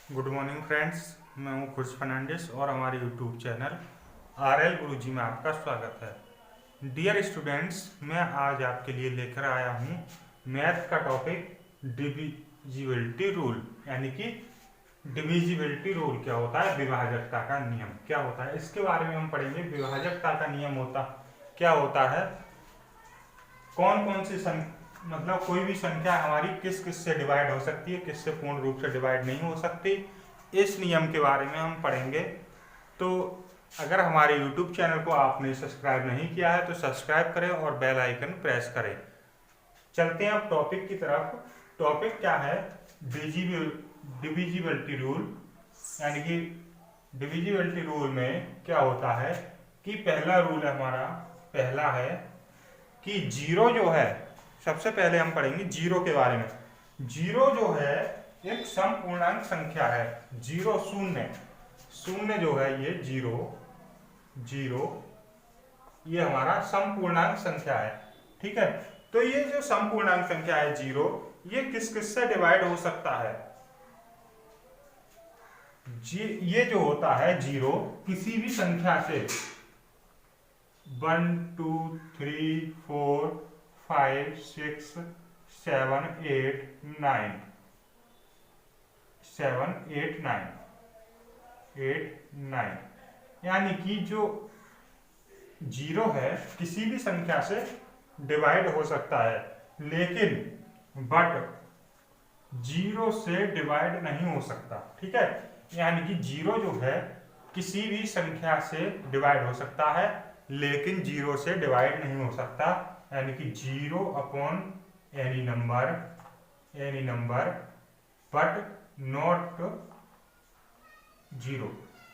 Good morning friends, मैं हूं खुर्श फर्नांडिस और हमारे यूट्यूब चैनल RL गुरुजी में आपका स्वागत है। डियर स्टूडेंट्स, मैं आज आपके लिए लेकर आया हूं मैथ का टॉपिक डिविजिबिलिटी रूल, यानी कि डिविजिबिलिटी रूल क्या होता है, विभाजकता का नियम क्या होता है, इसके बारे में हम पढ़ेंगे। विभाजकता का नियम क्या होता है, कौन कौन सी मतलब कोई भी संख्या हमारी किस किस से डिवाइड हो सकती है, किससे पूर्ण रूप से डिवाइड नहीं हो सकती, इस नियम के बारे में हम पढ़ेंगे। तो अगर हमारे YouTube चैनल को आपने सब्सक्राइब नहीं किया है तो सब्सक्राइब करें और बेल आइकन प्रेस करें। चलते हैं अब टॉपिक की तरफ। टॉपिक क्या है, डिविजिबिलिटी रूल, यानी कि डिविजिबिलिटी रूल में क्या होता है कि पहला रूल हमारा पहला है कि जीरो जो है, सबसे पहले हम पढ़ेंगे जीरो के बारे में। जीरो जो है एक समपूर्णांक संख्या है। जीरो शून्य जो है ये जीरो ये हमारा समपूर्णांक संख्या है। ठीक है, तो ये जो समपूर्णांक संख्या है जीरो, ये किस किस से डिवाइड हो सकता है। ये जो होता है जीरो किसी भी संख्या से 1 2 3 4 5 6 7 8 9 यानी कि जो जीरो है किसी भी संख्या से डिवाइड हो सकता है, लेकिन जीरो से डिवाइड नहीं हो सकता। ठीक है, यानी कि जीरो जो है किसी भी संख्या से डिवाइड हो सकता है, लेकिन जीरो से डिवाइड नहीं हो सकता। यानी कि zero upon any number but not zero,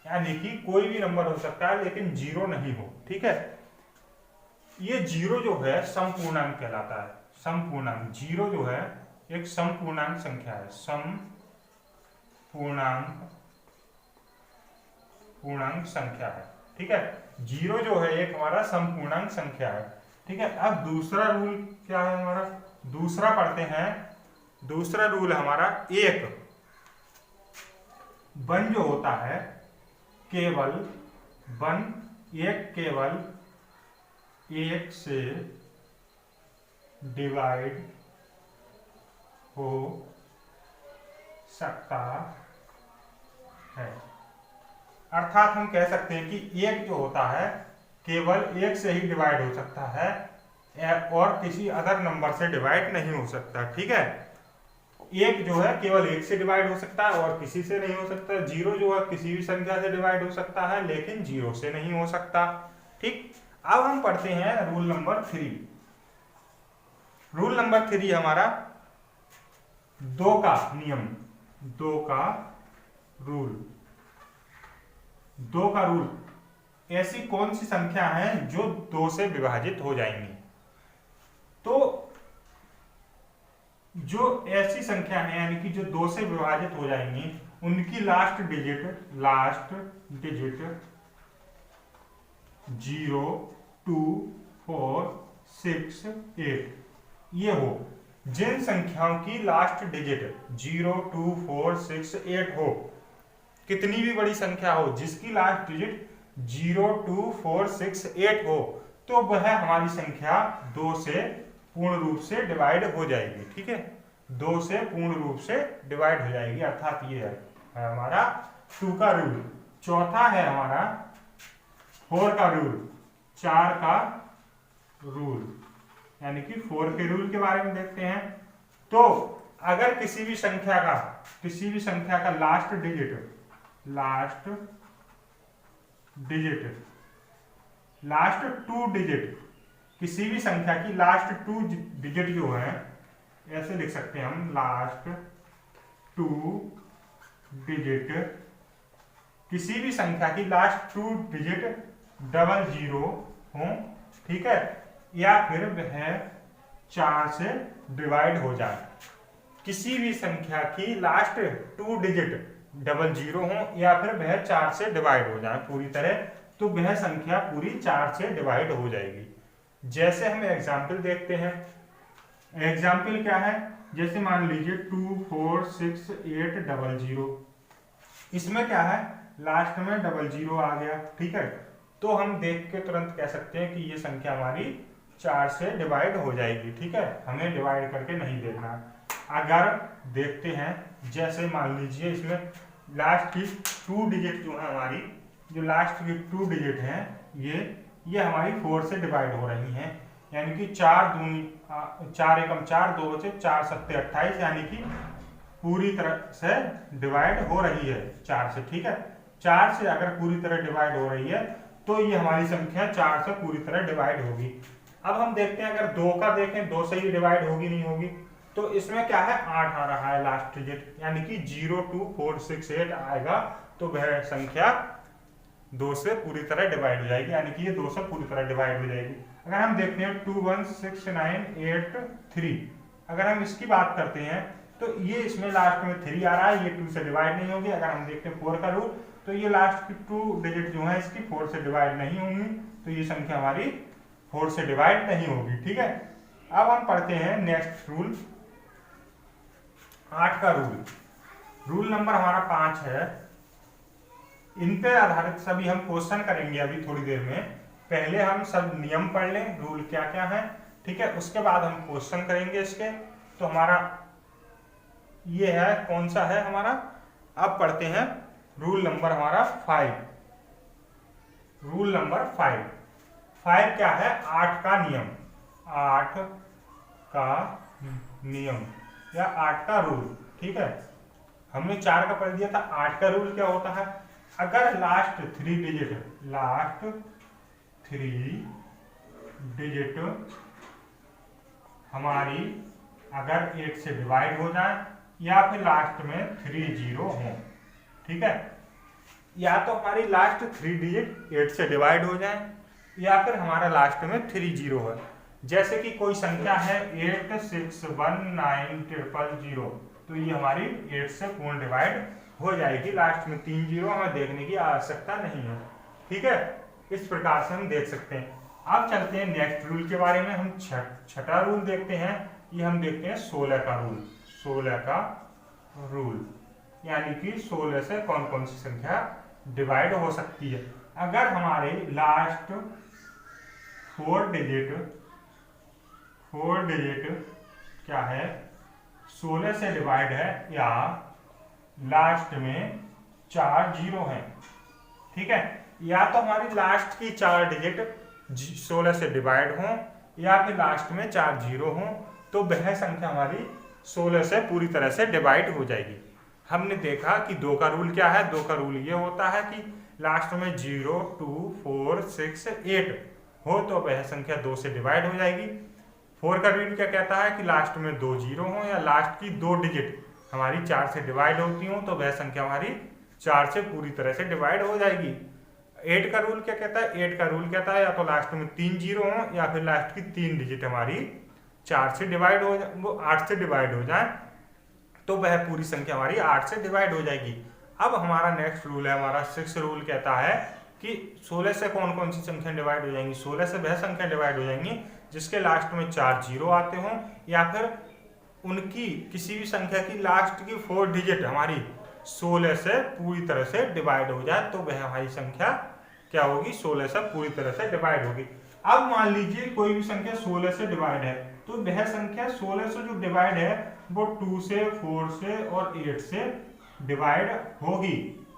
यानी कि कोई भी नंबर हो सकता है लेकिन जीरो नहीं हो। ठीक है, ये जीरो जो है समपूर्णांक कहलाता है। समपूर्णांक जीरो जो है एक समपूर्णांक संख्या है, पूर्णांक संख्या है। ठीक है, जीरो जो है एक हमारा समपूर्णांक संख्या है। ठीक है, अब दूसरा रूल क्या है हमारा, दूसरा पढ़ते हैं। दूसरा रूल हमारा एक वन जो होता है केवल एक से डिवाइड हो सकता है। अर्थात हम कह सकते हैं कि एक जो होता है केवल एक से ही डिवाइड हो सकता है और किसी अदर नंबर से डिवाइड नहीं हो सकता। ठीक है, एक जो है केवल एक से डिवाइड हो सकता है और किसी से नहीं हो सकता। जीरो जो है किसी भी संख्या से डिवाइड हो सकता है, लेकिन जीरो से नहीं हो सकता। ठीक, अब हम पढ़ते हैं रूल नंबर 3। रूल नंबर 3 हमारा दो का नियम, दो का रूल। ऐसी कौन सी संख्या है जो दो से विभाजित हो जाएंगी। तो जो ऐसी संख्या है यानी कि जो दो से विभाजित हो जाएंगी, उनकी लास्ट डिजिट 0 2 4 6 8 ये हो। जिन संख्याओं की लास्ट डिजिट 0 2 4 6 8 हो, कितनी भी बड़ी संख्या हो जिसकी लास्ट डिजिट 0 2 4 6 8 हो, तो वह हमारी संख्या दो से पूर्ण रूप से डिवाइड हो जाएगी। ठीक है, दो से पूर्ण रूप से डिवाइड हो जाएगी। अर्थात ये है हमारा 2 का रूल। चौथा है हमारा 4 का रूल, 4 का रूल, यानी कि 4 के रूल के बारे में देखते हैं। तो अगर किसी भी संख्या का लास्ट टू डिजिट, किसी भी संख्या की लास्ट टू डिजिट जो है, ऐसे लिख सकते हैं हम, लास्ट टू डिजिट, किसी भी संख्या की लास्ट टू डिजिट 00 हो, ठीक है, या फिर वह 4 से डिवाइड हो जाए। किसी भी संख्या की लास्ट टू डिजिट 00 हो या फिर वह 4 से डिवाइड हो जाए पूरी तरह, तो वह संख्या पूरी 4 से डिवाइड हो जाएगी। जैसे हम एग्जाम्पल देखते हैं। एग्जाम्पल क्या है, जैसे मान लीजिए 2 4 6 8 0 0, इसमें क्या है, लास्ट में डबल जीरो आ गया, ठीक है। तो हम देख के तुरंत कह सकते हैं कि ये संख्या हमारी 4 से डिवाइड हो जाएगी, ठीक है। हमें डिवाइड करके नहीं देखना। अगर देखते हैं, जैसे मान लीजिए इसमें लास्ट की 2 डिजिट जो है हमारी, जो लास्ट की 2 डिजिट हैं, ये हमारी 4 से डिवाइड हो रही हैं, यानी कि 4 दूनी 4 एकम 4, 2 बचे 4 सत्ते 28, यानी कि पूरी तरह से डिवाइड हो रही है 4 से, ठीक है। 4 से अगर पूरी तरह डिवाइड हो रही है तो ये हमारी संख्या 4 से पूरी तरह डिवाइड होगी। अब हम देखते हैं, अगर 2 का देखें, 2 से ही डिवाइड होगी नहीं होगी, तो इसमें क्या है, 8 आ रहा है लास्ट डिजिट, यानी कि 02468 आएगा, तो वह संख्या 2 से पूरी तरह डिवाइड हो जाएगी, यानी कि ये 2 से पूरी तरह डिवाइड हो जाएगी। अगर हम देखते हैं 216983, अगर हम इसकी बात करते हैं तो ये इसमें लास्ट में 3 आ रहा है, ये 2 से डिवाइड नहीं होगी। अगर हम देखते हैं 4 का रूल, तो ये लास्ट की 2 डिजिट जो है इसकी 4 से डिवाइड नहीं होंगी, तो ये संख्या हमारी 4 से डिवाइड नहीं होगी, ठीक है। अब हम पढ़ते हैं नेक्स्ट रूल, 8 का रूल। रूल नंबर हमारा 5 है। इन पे आधारित सभी हम क्वेश्चन करेंगे अभी थोड़ी देर में। पहले हम सब नियम पढ़ लें, रूल क्या क्या है, ठीक है, उसके बाद हम क्वेश्चन करेंगे इसके। तो हमारा ये है, कौन सा है हमारा, अब पढ़ते हैं रूल नंबर हमारा 5। रूल नंबर 5 क्या है, 8 का नियम, 8 का नियम या 8 का रूल, ठीक है। हमने 4 का पढ़ दिया था, 8 का रूल क्या होता है, अगर लास्ट 3 डिजिट हमारी अगर 8 से डिवाइड हो जाए, या फिर लास्ट में 3 जीरो हो, ठीक है, या तो हमारी लास्ट 3 डिजिट 8 से डिवाइड हो जाए, या फिर हमारा लास्ट में 3 जीरो है। जैसे कि कोई संख्या है 861900, तो ये हमारी 8 से पूर्ण डिवाइड हो जाएगी, लास्ट में 3 जीरो हमें देखने की आवश्यकता नहीं है, ठीक है। इस प्रकार से हम देख सकते हैं। अब चलते हैं नेक्स्ट रूल के बारे में। हम छठा रूल देखते हैं, ये हम देखते हैं 16 का रूल। 16 का रूल यानी कि 16 से कौन कौन सी संख्या डिवाइड हो सकती है। अगर हमारे लास्ट 4 डिजिट क्या है, 16 से डिवाइड है, या लास्ट में 4 जीरो है, ठीक है, या तो हमारी लास्ट की 4 डिजिट 16 से डिवाइड हो, या फिर लास्ट में 4 जीरो हो, तो वह संख्या हमारी 16 से पूरी तरह से डिवाइड हो जाएगी। हमने देखा कि 2 का रूल क्या है, 2 का रूल ये होता है कि लास्ट में 0 2 4 6 8 हो तो वह संख्या 2 से डिवाइड हो जाएगी। 4 का रूल क्या कहता है कि लास्ट में 2 जीरो हो, या लास्ट की 2 डिजिट हमारी 4 से डिवाइड होती हो, तो वह संख्या हमारी 4 से पूरी तरह से डिवाइड हो जाएगी। 8 का रूल क्या कहता है, 8 का रूल कहता है या तो लास्ट में 3 जीरो हो, या फिर लास्ट की 3 डिजिट हमारी 4 से डिवाइड हो जाए, वो 8 से डिवाइड हो जाए, तो वह पूरी संख्या हमारी 8 से डिवाइड हो जाएगी। अब हमारा नेक्स्ट रूल है, हमारा 6 रूल कहता है कि 16 से कौन कौन सी संख्या डिवाइड हो जाएंगी। 16 से वह संख्या डिवाइड हो जाएंगी जिसके लास्ट में 4 जीरो आते हों, या फिर उनकी किसी भी संख्या की लास्ट की 4 डिजिट हमारी 16 से पूरी तरह से डिवाइड हो जाए, तो वह हमारी संख्या क्या होगी, 16 से पूरी तरह से डिवाइड होगी। अब मान लीजिए कोई भी संख्या 16 से डिवाइड है, तो वह संख्या 16 से जो डिवाइड है वो 2 से 4 से और 8 से डिवाइड होगी,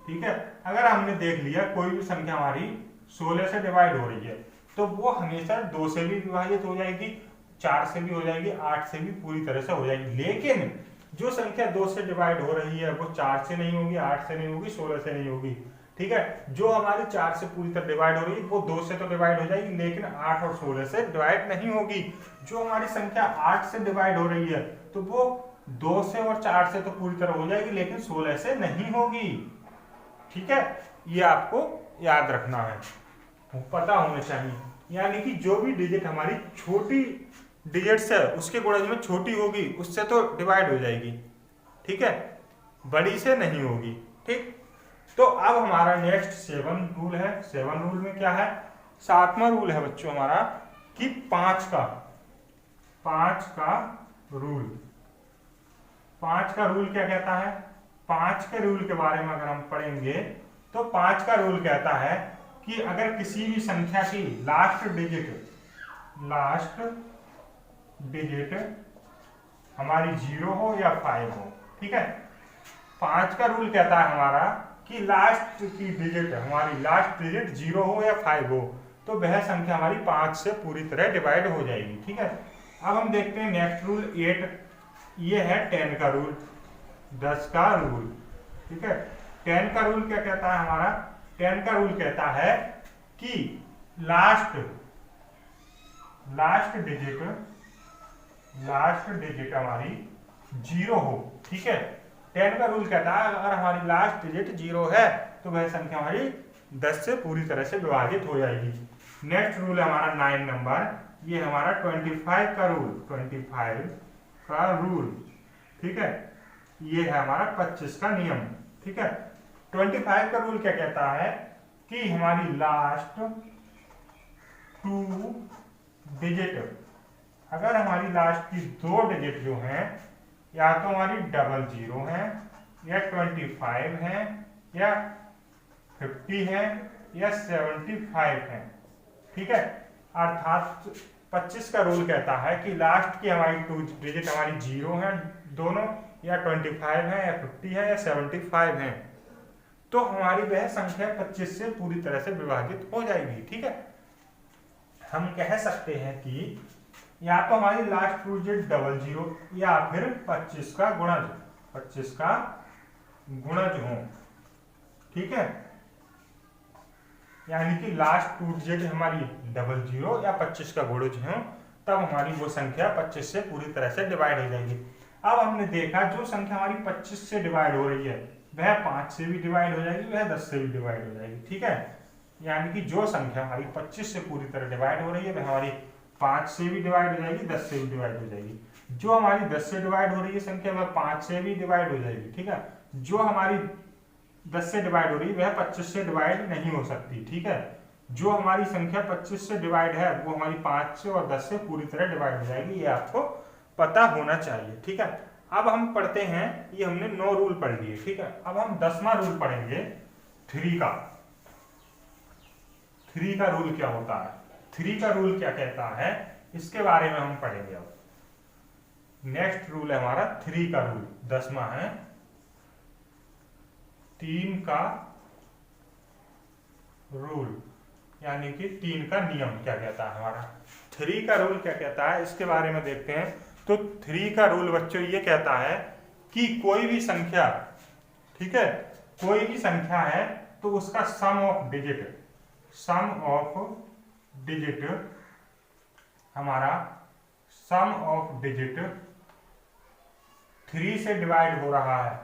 ठीक है। अगर हमने देख लिया कोई भी संख्या हमारी 16 से डिवाइड हो रही है, तो वो हमेशा 2 से भी विभाजित हो जाएगी, 4 से भी हो जाएगी, 8 से भी पूरी तरह से हो जाएगी। लेकिन जो संख्या 2 से डिवाइड हो रही है वो 4 से नहीं होगी, 8 से नहीं होगी, 16 से नहीं होगी, ठीक है। जो हमारी 4 से पूरी तरह डिवाइड हो रही है वो 2 से तो डिवाइड हो जाएगी, लेकिन 8 और 16 से डिवाइड नहीं होगी। जो हमारी संख्या 8 से डिवाइड हो रही है तो वो 2 से और 4 से तो पूरी तरह हो जाएगी, लेकिन 16 से नहीं होगी, ठीक है। ये आपको याद रखना है, पता होना चाहिए। यानी कि जो भी डिजिट हमारी छोटी डिजिट्स है उसके गुणज में छोटी होगी उससे तो डिवाइड हो जाएगी, ठीक है, बड़ी से नहीं होगी, ठीक। तो अब हमारा नेक्स्ट 7 रूल है। 7 रूल में क्या है, 7वां रूल है बच्चों हमारा कि 5 का रूल। 5 का रूल क्या कहता है, 5 के रूल के बारे में अगर हम पढ़ेंगे तो 5 का रूल कहता है कि अगर किसी भी संख्या की लास्ट डिजिट हमारी 0 हो या 5 हो, ठीक है। 5 का रूल कहता है हमारा कि लास्ट डिजिट 0 हो या 5 हो तो वह संख्या हमारी 5 से पूरी तरह डिवाइड हो जाएगी, ठीक है। अब हम देखते हैं नेक्स्ट रूल 8, ये है 10 का रूल, 10 का रूल, ठीक है। 10 का रूल क्या कहता है हमारा? 10 का रूल कहता है कि लास्ट डिजिट हमारी 0 हो, ठीक है। 10 का रूल कहता है अगर हमारी लास्ट डिजिट 0 है तो वह संख्या हमारी 10 से पूरी तरह से विभाजित हो जाएगी। नेक्स्ट रूल है हमारा 9 नंबर, ये हमारा 25 का रूल, ठीक है। ये है हमारा 25 का नियम, ठीक है। 25 का रूल क्या कहता है कि हमारी लास्ट 2 डिजिट, अगर हमारी लास्ट की 2 डिजिट जो हैं या तो हमारी 00 है या 25 है या 50 है या 75 है, ठीक है। अर्थात 25 का रूल कहता है कि लास्ट की हमारी 2 डिजिट हमारी 0 है दोनों, या 25 है या 50 है या 75 है, तो हमारी वह संख्या 25 से पूरी तरह से विभाजित हो जाएगी, ठीक है। हम कह सकते हैं कि या तो हमारी लास्ट 2 डिजिट 00 या फिर 25 का गुणज हो, ठीक है। यानी कि लास्ट 2 डिजिट हमारी 00 या 25 का गुणज हो, तब हमारी वो संख्या 25 से पूरी तरह से डिवाइड हो जाएगी। अब हमने देखा जो संख्या हमारी 25 से डिवाइड हो रही है वह 5 से भी डिवाइड हो जाएगी, वह 10 से भी डिवाइड हो जाएगी, ठीक है। यानी कि जो संख्या हमारी 25 से पूरी तरह डिवाइड हो रही है वह हमारी 5 से भी डिवाइड हो जाएगी, 10 से भी डिवाइड हो जाएगी। जो हमारी 10 से डिवाइड हो रही है संख्या वह 5 से भी डिवाइड हो जाएगी, ठीक है। जो हमारी 10 से डिवाइड हो रही है वह 25 से डिवाइड नहीं हो सकती, ठीक है। जो हमारी संख्या 25 से डिवाइड है वो हमारी 5 से और 10 से पूरी तरह डिवाइड हो जाएगी, ये आपको पता होना चाहिए, ठीक है। अब हम पढ़ते हैं, ये हमने 9 रूल पढ़ लिए, ठीक है। अब हम 10वां रूल पढ़ेंगे 3 का। 3 का रूल क्या होता है? 3 का रूल क्या कहता है इसके बारे में हम पढ़ेंगे। अब नेक्स्ट रूल है हमारा 3 का रूल, 10वां है 3 का रूल, यानी कि 3 का नियम क्या कहता है हमारा। 3 का रूल क्या कहता है इसके बारे में देखते हैं। तो 3 का रूल बच्चों ये कहता है कि कोई भी संख्या, ठीक है, कोई भी संख्या है तो उसका सम ऑफ डिजिट हमारा सम ऑफ डिजिट 3 से डिवाइड हो रहा है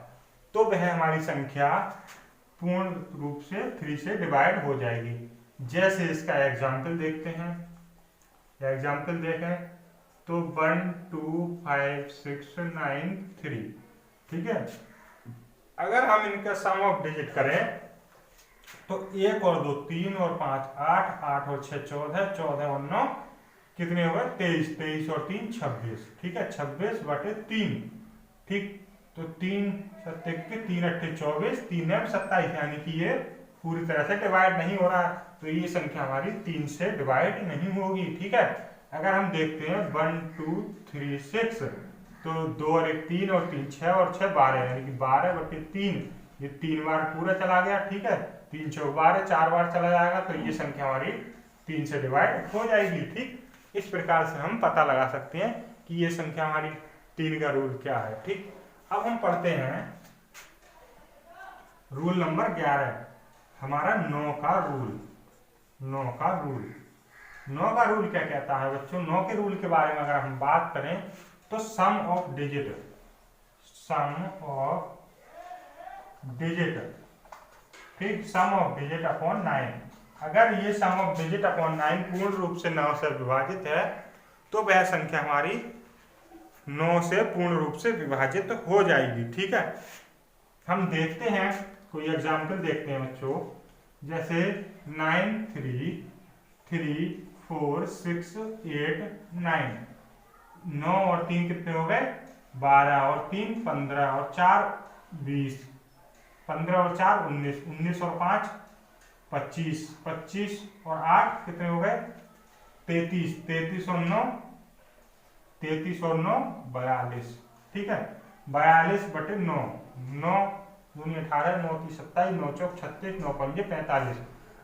तो वह हमारी संख्या पूर्ण रूप से 3 से डिवाइड हो जाएगी। जैसे इसका एग्जाम्पल देखते हैं, एग्जाम्पल देखें तो 1 2 5 6 9 3, ठीक है। अगर हम इनका सम ऑफ डिजिट करें तो 1 और 2 3 और 5 8, 8 और 6 14, 14 और 9 कितने हो गए 23, 23 और 3 26, ठीक है। 26/3, ठीक। तो 3 7 3 8 24, 3 9 27, यानी कि ये पूरी तरह से डिवाइड नहीं हो रहा, तो ये संख्या हमारी 3 से डिवाइड नहीं होगी, ठीक है। अगर हम देखते हैं 1 2 3 6, तो 2 और 1 3 और 3 6 और 6 12, यानी कि 12/3, ये 3 बार पूरा चला गया, ठीक है। 3 4 12, 4 बार चला जाएगा तो ये संख्या हमारी 3 से डिवाइड हो जाएगी, ठीक। इस प्रकार से हम पता लगा सकते हैं कि ये संख्या हमारी 3 का रूल क्या है, ठीक। अब हम पढ़ते हैं रूल नंबर 11, हमारा 9 का रूल। 9 का रूल क्या कहता है बच्चों? 9 के रूल के बारे में अगर हम बात करें तो सम ऑफ डिजिट ठीक, सम ऑफ डिजिट अपॉन 9, अगर ये सम ऑफ डिजिट अपॉन 9 पूर्ण रूप से 9 से विभाजित है तो वह संख्या हमारी 9 से पूर्ण रूप से विभाजित हो जाएगी, ठीक है। हम देखते हैं कोई एग्जाम्पल देखते हैं बच्चों, जैसे 9 3 3 4 6 8 9, 9 और 3 कितने हो गए 12 और 3 15 और 4 20, 15 और 4 19, 19 और 5 25, 25 और 8 कितने हो गए 33, 33 और 9 42, ठीक है 42/9, 9 दूनी 18, 9 3 27, 9 चौक 36, 9 पंजे 45,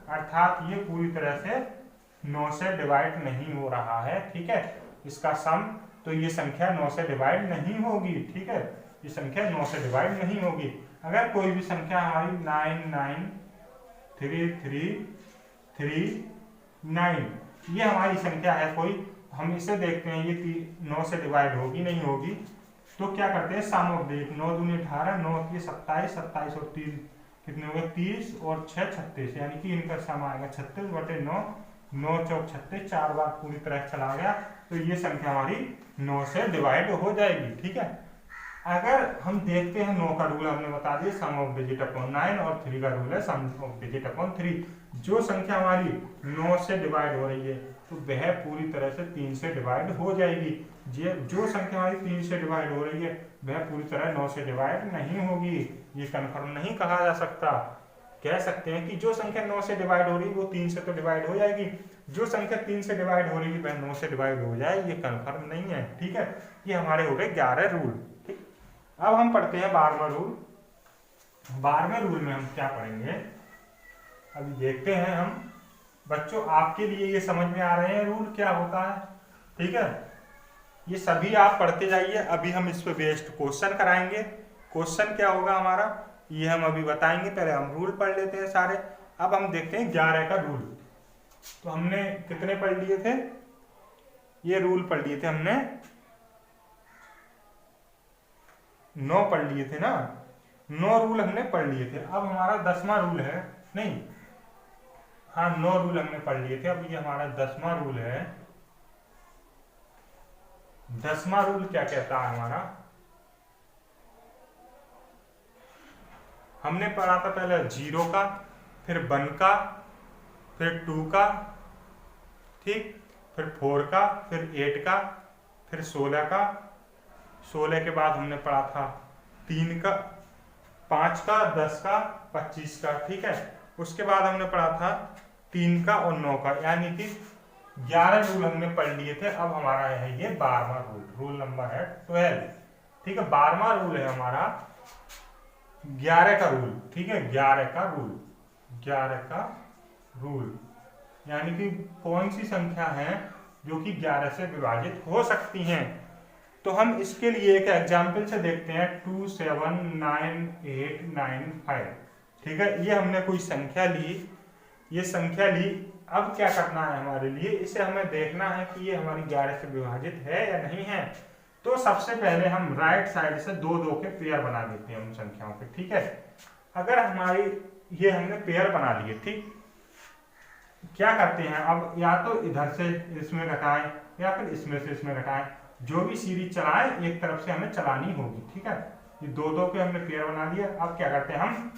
अर्थात ये पूरी तरह से 9 से डिवाइड नहीं हो रहा है, ठीक है इसका सम। तो ये संख्या 9 से डिवाइड नहीं होगी, ठीक है ये संख्या 9 से डिवाइड नहीं होगी। अगर कोई भी संख्या हमारी 99339 ये हमारी संख्या है कोई, हम इसे देखते हैं ये 9 से डिवाइड होगी नहीं होगी, तो क्या करते हैं सम ऑफ डिजिट, 9 दूनी 18, 9 3 27, 27 और 3 कितने हो गए 30 और 6 36, यानी कि इनका सम आएगा 36/9, 9 चौक 36, 4 बार पूरी तरह चला गया, तो ये संख्या हमारी 9 से डिवाइड हो जाएगी, ठीक है। अगर हम देखते हैं 9 का रूल हमने बता दिया सम ऑफ डिजिट अपॉन 9, और 3 का रूल है सम ऑफ डिजिट अपॉन 3। जो संख्या हमारी 9 से डिवाइड हो रही है तो वह पूरी तरह से 3 से डिवाइड हो जाएगी। जो संख्या हमारी 3 से डिवाइड हो रही है वह पूरी तरह 9 से डिवाइड नहीं होगी। ये कन्फर्म नहीं कहा जा सकता, कह सकते हैं कि जो संख्या 9 से डिवाइड हो रही है वो 3 से तो डिवाइड हो जाएगी, जो संख्या 3 से डिवाइड हो रही है वह 9 से डिवाइड हो जाए, ये कन्फर्म नहीं है, ठीक है। ये हमारे हो गए 11 रूल, ठीक। अब हम पढ़ते हैं 12वां रूल। 12वें रूल में हम क्या पढ़ेंगे अभी देखते हैं हम। बच्चों आपके लिए ये समझ में आ रहे हैं रूल क्या होता है, ठीक है ये सभी आप पढ़ते जाइए। अभी हम इस पे बेस्ड क्वेश्चन कराएंगे। क्वेश्चन क्या होगा हमारा ये हम अभी बताएंगे, पहले हम रूल पढ़ लेते हैं सारे। अब हम देखते हैं 11 का रूल। तो हमने कितने पढ़ लिए थे, ये रूल पढ़ लिए थे हमने 9 पढ़ लिए थे ना, 9 रूल हमने पढ़ लिए थे। अब हमारा 10वां रूल है, नहीं हाँ 9 रूल हमने पढ़ लिए थे, अब ये हमारा 10वां रूल है। 10वां रूल क्या कहता है हमारा, हमने पढ़ा था पहले 0 का, फिर 1 का, फिर 2 का, ठीक, फिर 4 का, फिर 8 का, फिर 16 का, 16 के बाद हमने पढ़ा था 3 का, 5 का, 10 का, 25 का, ठीक है। उसके बाद हमने पढ़ा था 3 का और 9 का, यानी कि 11 रूल हमने पढ़ लिए थे। अब हमारा है ये 12वां रूल, रूल नंबर है 12, ठीक है 12वां रूल है हमारा 11 का रूल, ठीक है 11 का रूल, 11 का रूल यानी कि कौन सी संख्या है जो कि 11 से विभाजित हो सकती हैं। तो हम इसके लिए एक एग्जाम्पल से देखते हैं 2 7 9 8 9 5, ठीक है ये हमने कोई संख्या ली, ये संख्या ली। अब क्या करना है हमारे लिए, इसे हमें देखना है कि ये हमारी 11 से विभाजित है या नहीं है। तो सबसे पहले हम राइट साइड से 2-2 के पेयर बना देते हैं उन संख्याओं के, ठीक है। अगर हमारी ये हमने पेयर बना लिए, ठीक, क्या करते हैं अब या तो इधर से इसमें घटाएं या फिर इसमें से इसमें घटाएं, जो भी सीरीज चलाएं एक तरफ से हमें चलानी होगी, ठीक है। ये 2-2 के हमने पेयर बना दिया। अब क्या करते हैं हम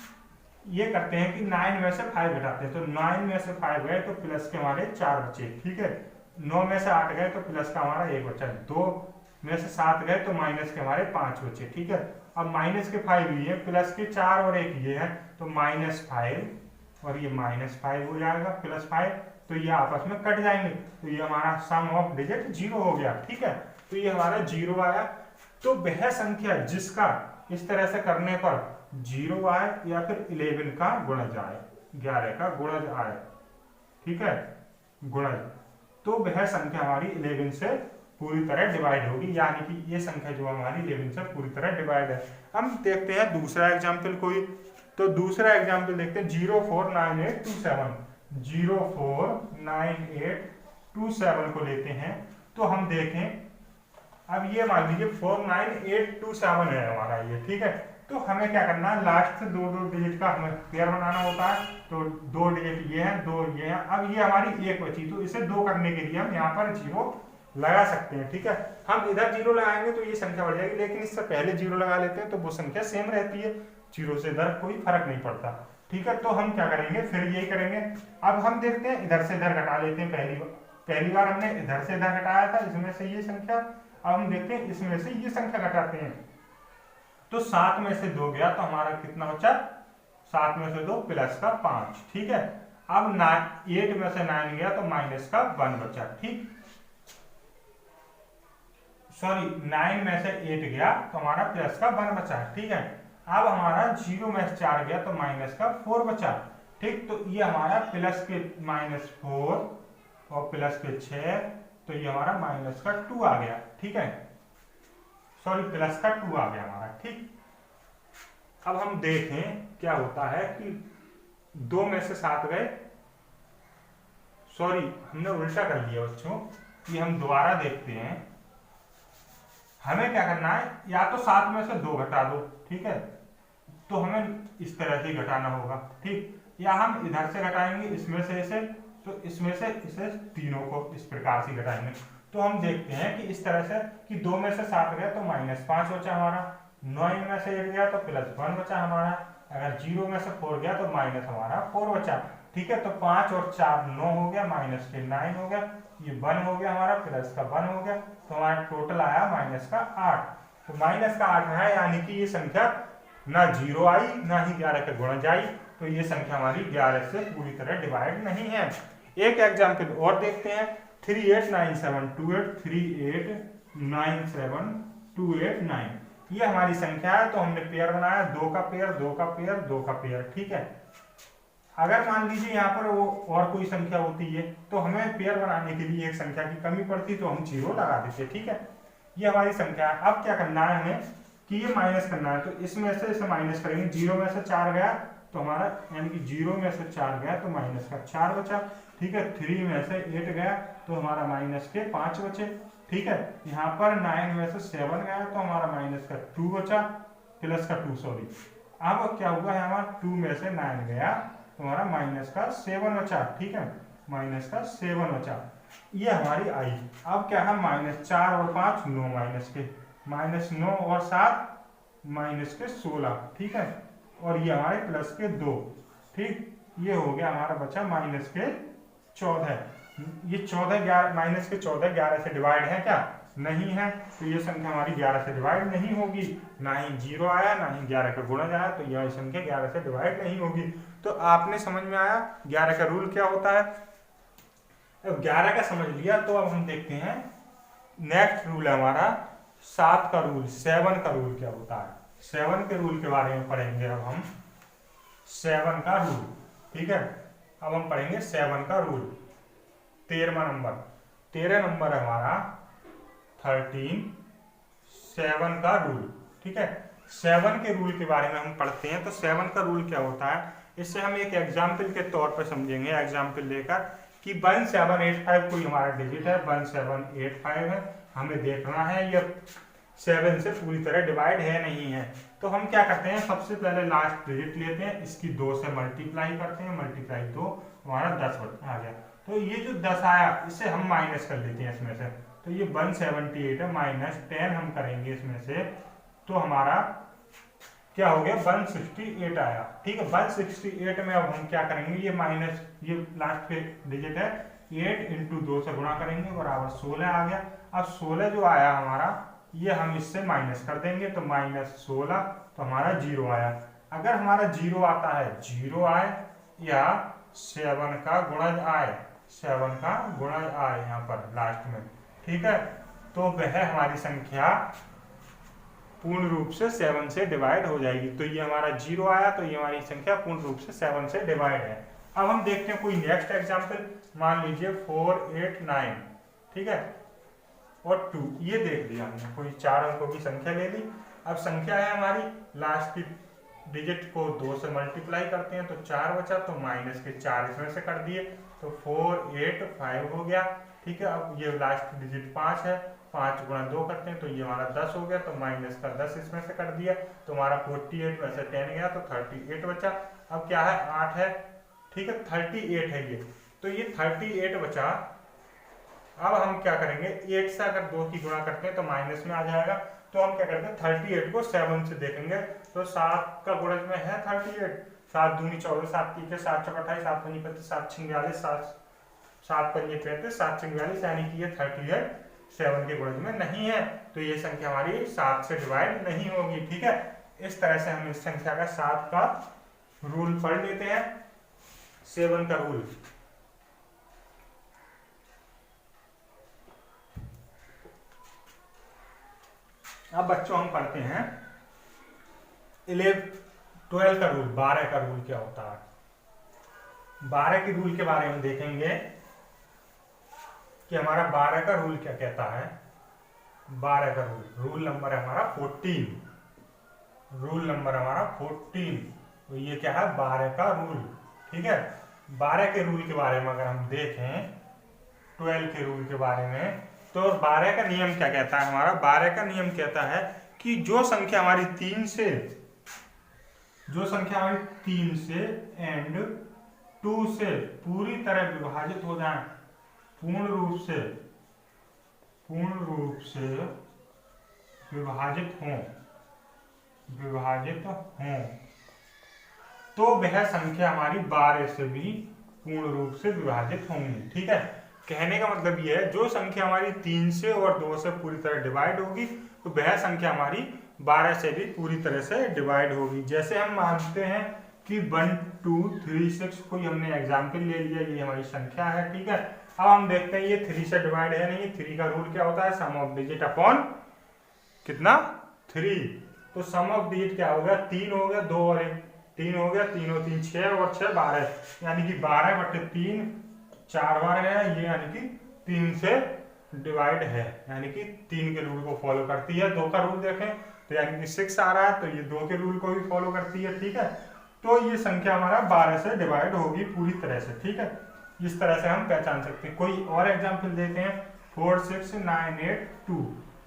ये करते हैं कि 9 में से 5 घटाते हैं, तो 9 में से 5 गए तो प्लस के हमारे 4 बचे, ठीक है। 9 में से 8 गए तो प्लस का हमारा 1 बचा, 2 में से 7 गए तो माइनस के हमारे 5 बचे, ठीक है। अब माइनस के 5 ये है, प्लस के 4 और 1 ये है, तो -5 और ये -5 हो जाएगा, +5, तो ये आपस में कट जाएंगे, तो ये हमारा सम ऑफ डिजिट 0 हो गया, ठीक है। तो ये हमारा 0 आया। तो वह संख्या जिसका इस तरह से करने पर 0 आए या फिर 11 का गुणज आए, 11 का गुणज आए, ठीक है गुणज, तो वह संख्या हमारी 11 से पूरी तरह डिवाइड होगी, यानी कि ये संख्या जो हमारी 11 से पूरी तरह डिवाइड है। हम देखते हैं दूसरा एग्जाम्पल कोई, तो दूसरा एग्जाम्पल देखते हैं 049827, 049827 को लेते हैं। तो हम देखें अब ये मान लीजिए 49827 है हमारा ये, ठीक है। तो हमें क्या करना है, लास्ट से 2-2 डिजिट का हमें पेयर बनाना होता है, तो 2 डिजिट ये है, 2 ये है। अब ये हमारी 1 बची, तो इसे 2 करने के लिए हम यहाँ पर 0 लगा सकते हैं, ठीक है। हम इधर 0 लगाएंगे तो ये संख्या बढ़ जाएगी, लेकिन इससे पहले 0 लगा लेते हैं तो वो संख्या सेम रहती है, 0 से इधर कोई फर्क नहीं पड़ता, ठीक है। तो हम क्या करेंगे, फिर यही करेंगे। अब हम देखते हैं इधर से इधर घटा लेते हैं। पहली बार हमने इधर से इधर घटाया था, इसमें से ये संख्या। अब हम देखते हैं इसमें से ये संख्या घटाते हैं, तो 7 में से 2 गया तो हमारा कितना बचा 7 में से 2 प्लस का 5, ठीक है। अब 8 में से 9 गया तो माइनस का 1 बचा, ठीक। सॉरी 9 में से 8 गया तो हमारा प्लस का 1 बचा, ठीक है। अब हमारा 0 में से 4 गया तो माइनस का 4 बचा, ठीक। तो ये हमारा प्लस के -4 और प्लस के 6, तो ये हमारा माइनस का 2 आ गया, ठीक है। सॉरी प्लस का 2 आ गया हमारा, ठीक। अब हम देखें क्या होता है कि 2 में से 7 गए, सॉरी हमने उल्टा कर लिया बच्चों, कि हम दोबारा देखते हैं। हमें क्या करना है, या तो 7 में से 2 घटा दो, ठीक है, तो हमें इस तरह से घटाना होगा, ठीक। या हम इधर से घटाएंगे, इसमें से इसे, तो इसमें से इसे, तीनों को इस प्रकार से घटाएंगे। तो हम देखते हैं कि इस तरह से कि 2 में से 7 गया तो -5 बचा हमारा, 9 में से 8 गया तो +1 बचा हमारा, अगर 0 में से 4 गया तो माइनस हमारा 4 बचा, ठीक है। तो 5 और 4 9 हो गया, माइनस के 9 हो गया, ये 1 हो गया हमारा, प्लस का 1 हो गया, तो हमारा टोटल आया माइनस का 8। तो माइनस का 8 है, यानी कि ये संख्या ना 0 आई ना ही 11 के गुणज आई, तो ये संख्या हमारी 11 से पूरी तरह डिवाइड नहीं है। एक एग्जाम्पल और देखते हैं, 389728, 389728, ये हमारी संख्या है। तो हमने पेयर बनाया, 2 का पेयर, 2 का पेयर, 2 का पेयर, ठीक है। अगर मान लीजिए यहाँ पर वो और कोई संख्या होती है तो हमें पेयर बनाने के लिए एक संख्या की कमी पड़ती, तो हम 0 लगा देते, ठीक है। ये हमारी संख्या है। अब क्या करना है हमें कि ये माइनस करना है, तो इसमें से इसे माइनस करेंगे। 0 में से 4 गया तो हमारा, यानी कि 0 में से 4 गया तो माइनस का 4 बचा, ठीक है। 3 में से 8 गया तो हमारा माइनस के 5 बचे, ठीक है। यहाँ पर 9 में से 7 गया तो हमारा माइनस का 2 बचा, प्लस का 2, सॉरी। अब क्या हुआ है, हमारा 2 में से 9 गया तो हमारा माइनस का 7 बचा, ठीक है, माइनस का 7 बचा, ये हमारी आई। अब क्या है, -4 और 5 9, -9 और 7 -16, ठीक है। और ये हमारे प्लस के 2, ठीक। ये हो गया हमारा बचा माइनस के 14। ये 14 माइनस के 14 11 से डिवाइड है क्या? नहीं है। तो ये संख्या हमारी 11 से डिवाइड नहीं होगी, ना ही 0 आया ना ही 11 का गुणज आया, तो यह संख्या 11 से डिवाइड नहीं होगी। तो आपने समझ में आया 11 का रूल क्या होता है। अब 11 का समझ लिया तो अब हम देखते हैं नेक्स्ट रूल है हमारा 7 का रूल, 7 का रूल क्या होता है। 7 के रूल के बारे में पढ़ेंगे अब हम 7 का रूल, ठीक है। अब हम पढ़ेंगे 7 का रूल। 13वां नंबर, 13 नंबर है हमारा 13 7 का रूल, ठीक है। 7 के रूल के बारे में हम पढ़ते हैं। तो 7 का रूल क्या होता है, इससे हम एक एग्जाम्पल के तौर पर समझेंगे। एग्जाम्पल लेकर कि 1785 कोई हमारा डिजिट है, 1785 है, हमें देखना है ये 7 से पूरी तरह डिवाइड है नहीं है। तो हम क्या करते हैं, सबसे पहले लास्ट डिजिट लेते हैं, इसकी 2 से मल्टीप्लाई करते हैं, मल्टीप्लाई 2 हमारा 10 आ गया। तो ये जो 10 आया इसे हम माइनस कर लेते हैं इसमें से। तो ये 178 है, -10 हम करेंगे इसमें से, तो हमारा क्या हो गया 168 आया, ठीक है। 168 में अब हम क्या करेंगे, ये माइनस, ये लास्ट पे डिजिट है, 8 × 2 से गुणा करेंगे, बराबर 16 आ गया। अब 16 जो आया हमारा, ये हम इससे माइनस कर देंगे, तो -16, तो हमारा 0 आया। अगर हमारा 0 आता है, 0 आए या 7 का गुणज आए, 7 का गुणज आए यहाँ पर लास्ट में, ठीक है, तो वह हमारी संख्या पूर्ण रूप से 7 से डिवाइड हो जाएगी। तो ये हमारा 0 आया, तो ये हमारी संख्या पूर्ण रूप से 7 से डिवाइड है। अब हम देखते हैं कोई नेक्स्ट एग्जांपल, मान लीजिए 4 8 9, ठीक है, और 2, ये देख लिया हमने, कोई 4 अंकों की संख्या ले ली। अब संख्या है हमारी, लास्ट की डिजिट को 2 से मल्टीप्लाई करते हैं तो 4 बचा, तो माइनस के 4 इसमें से कर दिए, तो 4 8 5 हो गया, ठीक है। अब ये लास्ट डिजिट 5 है, 5 × 2 करते हैं तो ये हमारा 10 हो गया, तो माइनस का 10 इसमें से कर दिया, तो हमारा 48 में से 10 गया तो 38 बचा। अब क्या है 8 है, ठीक है, 38 है ये, तो ये 38 बचा। अब हम क्या करेंगे, 8 से अगर 2 की गुणा करते हैं तो माइनस में आ जाएगा, तो हम क्या करते हैं 38 को 7 से देखेंगे, तो 7 का गुणज में है 38, 7 दूनी 14, 7 3 7 4 28, 7 5 35, 7 6 42, 7 5 35, 7 6 42, यानी कि ये 38 7 के गुणज में नहीं है, तो ये संख्या हमारी 7 से डिवाइड नहीं होगी, ठीक है। इस तरह से हम इस संख्या का 7 का रूल पढ़ लेते हैं, 7 का रूल। अब बच्चों हम पढ़ते हैं 12 का रूल, 12 का रूल क्या होता है। 12 के रूल के बारे में देखेंगे कि हमारा 12 का रूल क्या कहता है। 12 का रूल नंबर है हमारा 14, रूल नंबर हमारा 14। तो ये क्या है, 12 का रूल। ठीक है, 12 के रूल के बारे में अगर हम देखें 12 के रूल के बारे में, तो 12 का नियम क्या कहता है हमारा। 12 का नियम कहता है कि जो संख्या हमारी 3 से एंड 2 से पूरी तरह विभाजित हो जाए, पूर्ण रूप से विभाजित हों, तो वह संख्या हमारी 12 से भी पूर्ण रूप से विभाजित होंगी। ठीक है, कहने का मतलब यह है जो संख्या हमारी 3 से और 2 से पूरी तरह डिवाइड होगी, तो वह संख्या हमारी 12 से भी पूरी तरह से डिवाइड होगी। जैसे हम मानते हैं कि 1 2 3 6 कोई हमने एग्जाम्पल ले लिया, ये हमारी संख्या है। ठीक है, अब हम देखते हैं ये 3 से डिवाइड है नहीं। 3 का रूल क्या होता है, सम ऑफ डिजिट अपॉन कितना 3। तो सम ऑफ डिजिट क्या हो गया, 3 हो गया, 2 और 1 3 हो गया, 3 और 3 6 और 6 12, यानी कि 12/3 4 बार है ये, यानी कि 3 से डिवाइड है, यानी कि 3 के रूल को फॉलो करती है। 2 का रूल देखें तो यानी कि 6 आ रहा है, तो ये 2 के रूल को भी फॉलो करती है। ठीक है, तो ये संख्या हमारा 12 से डिवाइड होगी पूरी तरह से। ठीक है, इस तरह से हम पहचान सकते हैं। कोई और एग्जाम्पल देते हैं 4 6 9 8 2।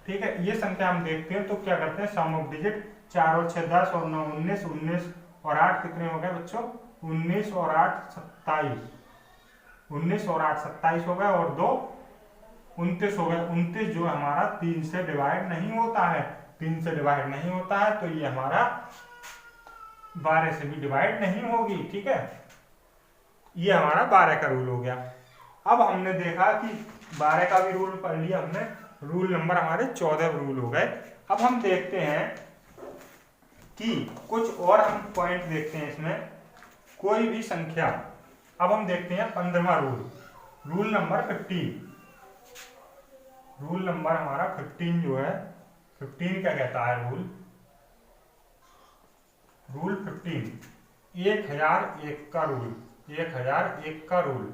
ठीक है, ये संख्या हम देखते हैं तो क्या करते हैं, सम ऑफ डिजिट 4 और 6 10 और 9 19, 19 और 8 कितने हो गए बच्चों, 19 और 8 27, 19 और 8 27 हो गए, और 2 29 हो गए। 29 जो हमारा 3 से डिवाइड नहीं होता है, 3 से डिवाइड नहीं होता है, तो ये हमारा 12 से भी डिवाइड नहीं होगी। ठीक है, ये हमारा 12 का रूल हो गया। अब हमने देखा कि 12 का भी रूल पढ़ लिया हमने, रूल नंबर हमारे 14 रूल हो गए। अब हम देखते हैं कि कुछ और हम पॉइंट देखते हैं इसमें, कोई भी संख्या। अब हम देखते हैं 15वां rule, rule number 15। Rule number हमारा 15 जो है, 15 क्या कहता है रूल 15, 1001 का रूल, 1001 का रूल।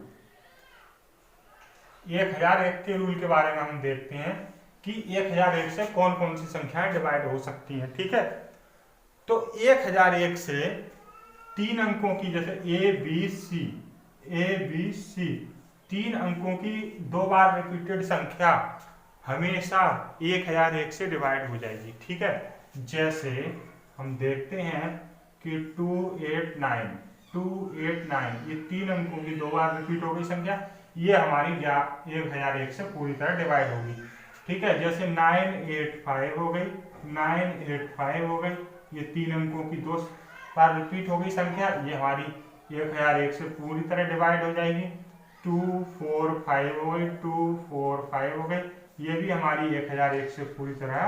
1001 के रूल के बारे में हम देखते हैं कि 1001 से कौन कौन सी संख्याएं डिवाइड हो सकती हैं। ठीक है, तो 1001 से 3 अंकों की, जैसे ए बी सी 3 अंकों की 2 बार रिपीटेड संख्या हमेशा 1001 से डिवाइड हो जाएगी। ठीक है, जैसे हम देखते हैं कि 289 ये 3 अंकों की 2 बार रिपीट हो गई संख्या, ये हमारी 1001 से पूरी तरह डिवाइड होगी। ठीक है, जैसे 985 हो गई, 985 हो गई, ये 3 अंकों की 2 बार रिपीट हो गई संख्या, ये हमारी 1001 से पूरी तरह डिवाइड हो जाएगी। 245 हो गई, 245 हो गई, ये भी हमारी 1001 से पूरी तरह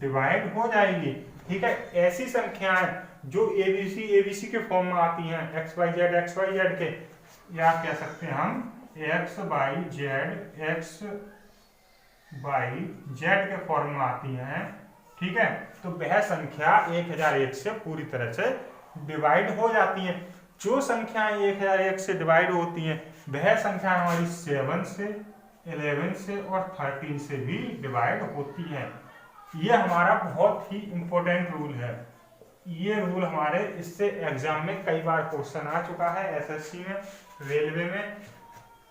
डिवाइड हो जाएगी। ठीक है, ऐसी संख्याएं जो एबीसी के फॉर्म में आती हैं, XYZ के, या कह सकते हैं हम XYZ के फॉर्म में आती हैं। ठीक है, तो वह संख्या 1001 से पूरी तरह से डिवाइड हो जाती है। जो संख्याएं 1001 से डिवाइड होती हैं वह संख्या हमारी 7 से 11 से और 13 से भी डिवाइड होती है। यह हमारा बहुत ही इंपॉर्टेंट रूल है। ये रूल हमारे इससे एग्जाम में कई बार क्वेश्चन आ चुका है, एसएससी में, रेलवे में।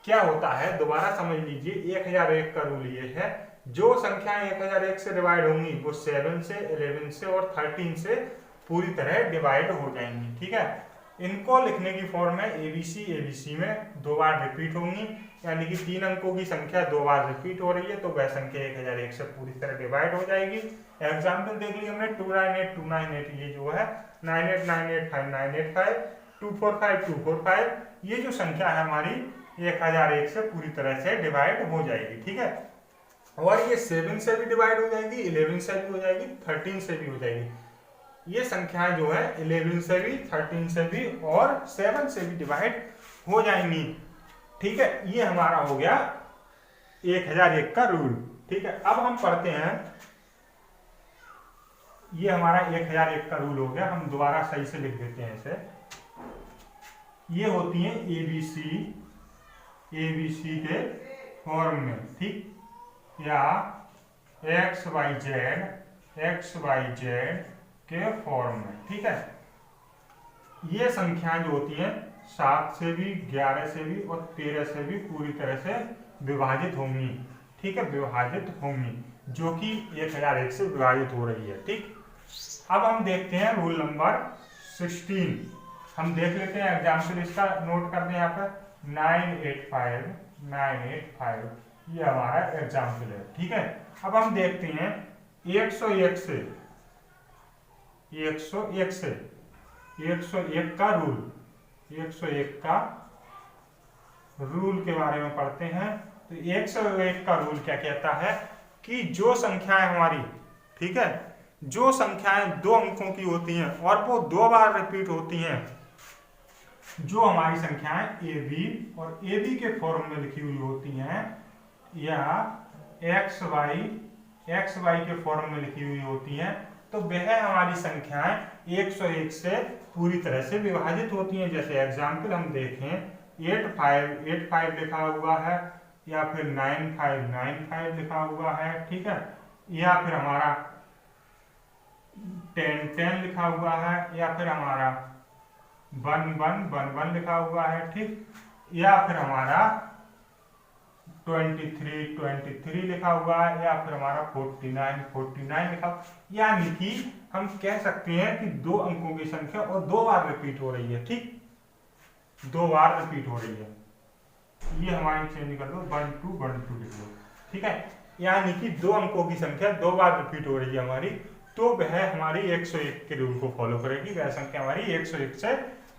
क्या होता है, दोबारा समझ लीजिए, 1001 का रूल ये है, जो संख्याएं 1001 से डिवाइड होंगी वो 7 से 11 से और 13 से पूरी तरह डिवाइड हो जाएंगी। ठीक है, इनको लिखने की फॉर्म है एबीसी में 2 बार रिपीट होंगी, यानी कि 3 अंकों की संख्या 2 बार रिपीट हो रही है, तो वह संख्या 1001 से पूरी तरह डिवाइड हो जाएगी। एग्जाम्पल देख लिया हमने, 298 ये जो है, 98985 245 ये जो संख्या है हमारी 1001 से पूरी तरह से डिवाइड हो जाएगी। ठीक है, और ये 7 से भी डिवाइड हो जाएगी, 11 से भी हो जाएगी, 13 से भी हो जाएगी। ये संख्याएं जो है 11 से भी, 13 से भी और 7 से भी डिवाइड हो जाएंगी। ठीक है, ये हमारा हो गया 1001 का रूल। ठीक है, अब हम पढ़ते हैं, ये हमारा 1001 का रूल हो गया। हम दोबारा सही से लिख देते हैं इसे। ये होती है एबीसी के फॉर्म में, ठीक, या XYZ के फॉर्म में। ठीक है, ये संख्याएं जो होती हैं 7 से भी, 11 से भी और 13 से भी पूरी तरह से विभाजित होंगी। ठीक है, विभाजित होंगी, जो कि 1001 से विभाजित हो रही है। ठीक, अब हम देखते हैं रूल नंबर 16। हम देख लेते हैं एग्जाम्पल, इसका नोट कर दें यहाँ पर 985 ये हमारा एग्जाम्पल है। ठीक है, अब हम देखते हैं 101 का रूल, 101 का रूल के बारे में पढ़ते हैं। तो 101 का रूल क्या कहता है कि जो संख्याएं हमारी, ठीक है, जो संख्याएं 2 अंकों की होती हैं और वो 2 बार रिपीट होती हैं, जो हमारी संख्याएं AB और AB के फॉर्म में लिखी हुई होती हैं, या XY के फॉर्म में लिखी हुई होती हैं, तो वह हमारी संख्याएं 101 से पूरी तरह से विभाजित होती हैं। जैसे एग्जाम्पल हम देखें 8585 लिखा हुआ है, या फिर 9595 लिखा हुआ है। ठीक है, या फिर हमारा 1010 लिखा हुआ है, या फिर हमारा 1111 लिखा हुआ है। ठीक, या फिर हमारा 2323 लिखा हुआ है, या फिर हमारा 4949 लिखा। यानी कि हम कह सकते हैं कि 2 अंकों की संख्या और 2 बार रिपीट हो रही है। ठीक, 2 बार रिपीट हो रही है। ये हमारी चेंज कर दो, 1212 लिख लो। ठीक है, यानी कि 2 अंकों की संख्या 2 बार रिपीट हो रही है हमारी, तो वह हमारी 101 के रूल को फॉलो करेगी, वह संख्या हमारी 101 से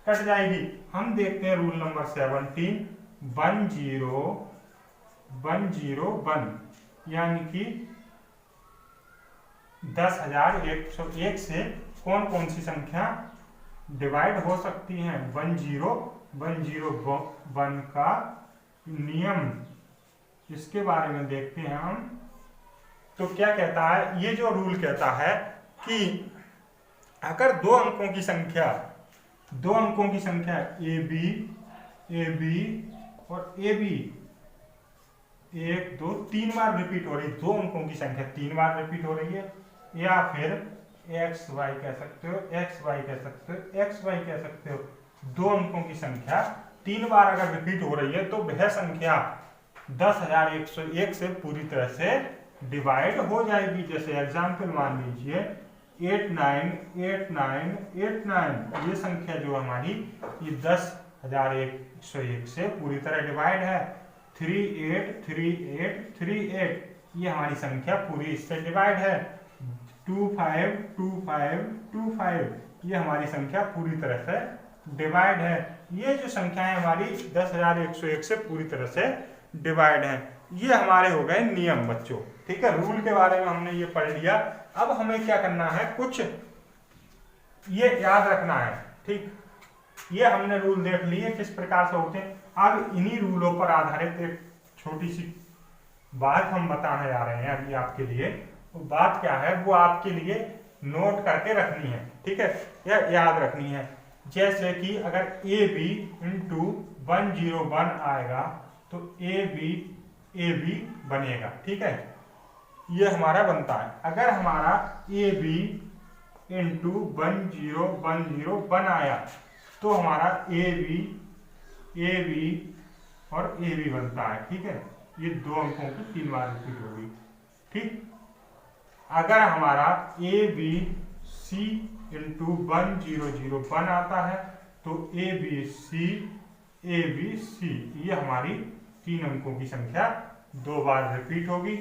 कट जाएगी। हम देखते हैं रूल नंबर 17, 10101, यानी कि 10101 से कौन कौन सी संख्या डिवाइड हो सकती हैं। 10101 का नियम, इसके बारे में देखते हैं हम। तो क्या कहता है, ये जो रूल कहता है कि अगर 2 अंकों की संख्या AB और AB 1 2 3 बार रिपीट हो रही है, 2 अंकों की संख्या 3 बार रिपीट हो रही है, या फिर XY कह सकते हो, XY कह सकते हो, 2 अंकों की संख्या 3 बार अगर रिपीट हो रही है, तो वह संख्या 10101 से पूरी तरह से डिवाइड हो जाएगी। जैसे एग्जाम्पल मान लीजिए 898989, ये संख्या जो हमारी, ये 10101 से पूरी तरह डिवाइड है। 383838, ये हमारी संख्या पूरी इससे डिवाइड है। 252525, ये हमारी संख्या पूरी तरह से डिवाइड है। ये जो संख्याएं हमारी 10101 से पूरी तरह से डिवाइड है। ये हमारे हो गए नियम बच्चों। ठीक है, रूल के बारे में हमने ये पढ़ लिया। अब हमें क्या करना है, कुछ ये याद रखना है। ठीक, ये हमने रूल देख लिए किस प्रकार से होते हैं। अब इन्हीं रूलों पर आधारित एक छोटी सी बात हम बताने जा रहे हैं अभी आपके लिए। वो बात क्या है, वो आपके लिए नोट करके रखनी है। ठीक है, यह याद रखनी है। जैसे कि अगर AB इंटू 101 आएगा तो AB बनेगा। ठीक है, ये हमारा बनता है। अगर हमारा AB इंटू 10101 आया तो हमारा AB और AB बनता है। ठीक है, ये 2 अंकों की 3 बार रिपीट होगी। ठीक, अगर हमारा ABC इंटू 1001 आता है तो ABC ये हमारी 3 अंकों की संख्या 2 बार रिपीट होगी।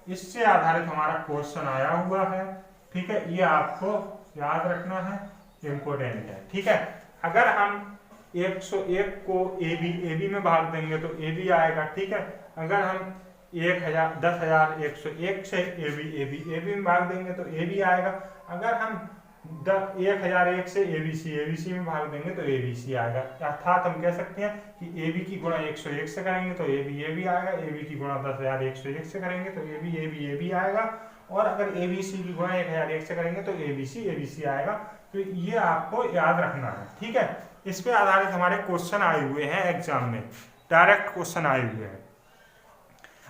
इससे आधारित हमारा क्वेश्चन आया हुआ है। ठीक है, ये आपको याद रखना है, इम्पोर्टेंट है। ठीक है, अगर हम 101 को AB में भाग देंगे तो AB आएगा। ठीक है, अगर हम 10101 से AB में भाग देंगे तो AB आएगा। अगर हम 1001 से ABC में भाग देंगे तो ABC आएगा। अर्थात हम कह सकते हैं कि AB की गुणा 101 से करेंगे तो AB आएगा, AB की गुणा 10,101 से करेंगे तो AB आएगा, और अगर ABC की गुणा 1001 से करेंगे तो ABC आएगा। तो ये आपको याद रखना है, ठीक है। इस पे आधारित हमारे क्वेश्चन आए हुए हैं एग्जाम में, डायरेक्ट क्वेश्चन आए हुए हैं।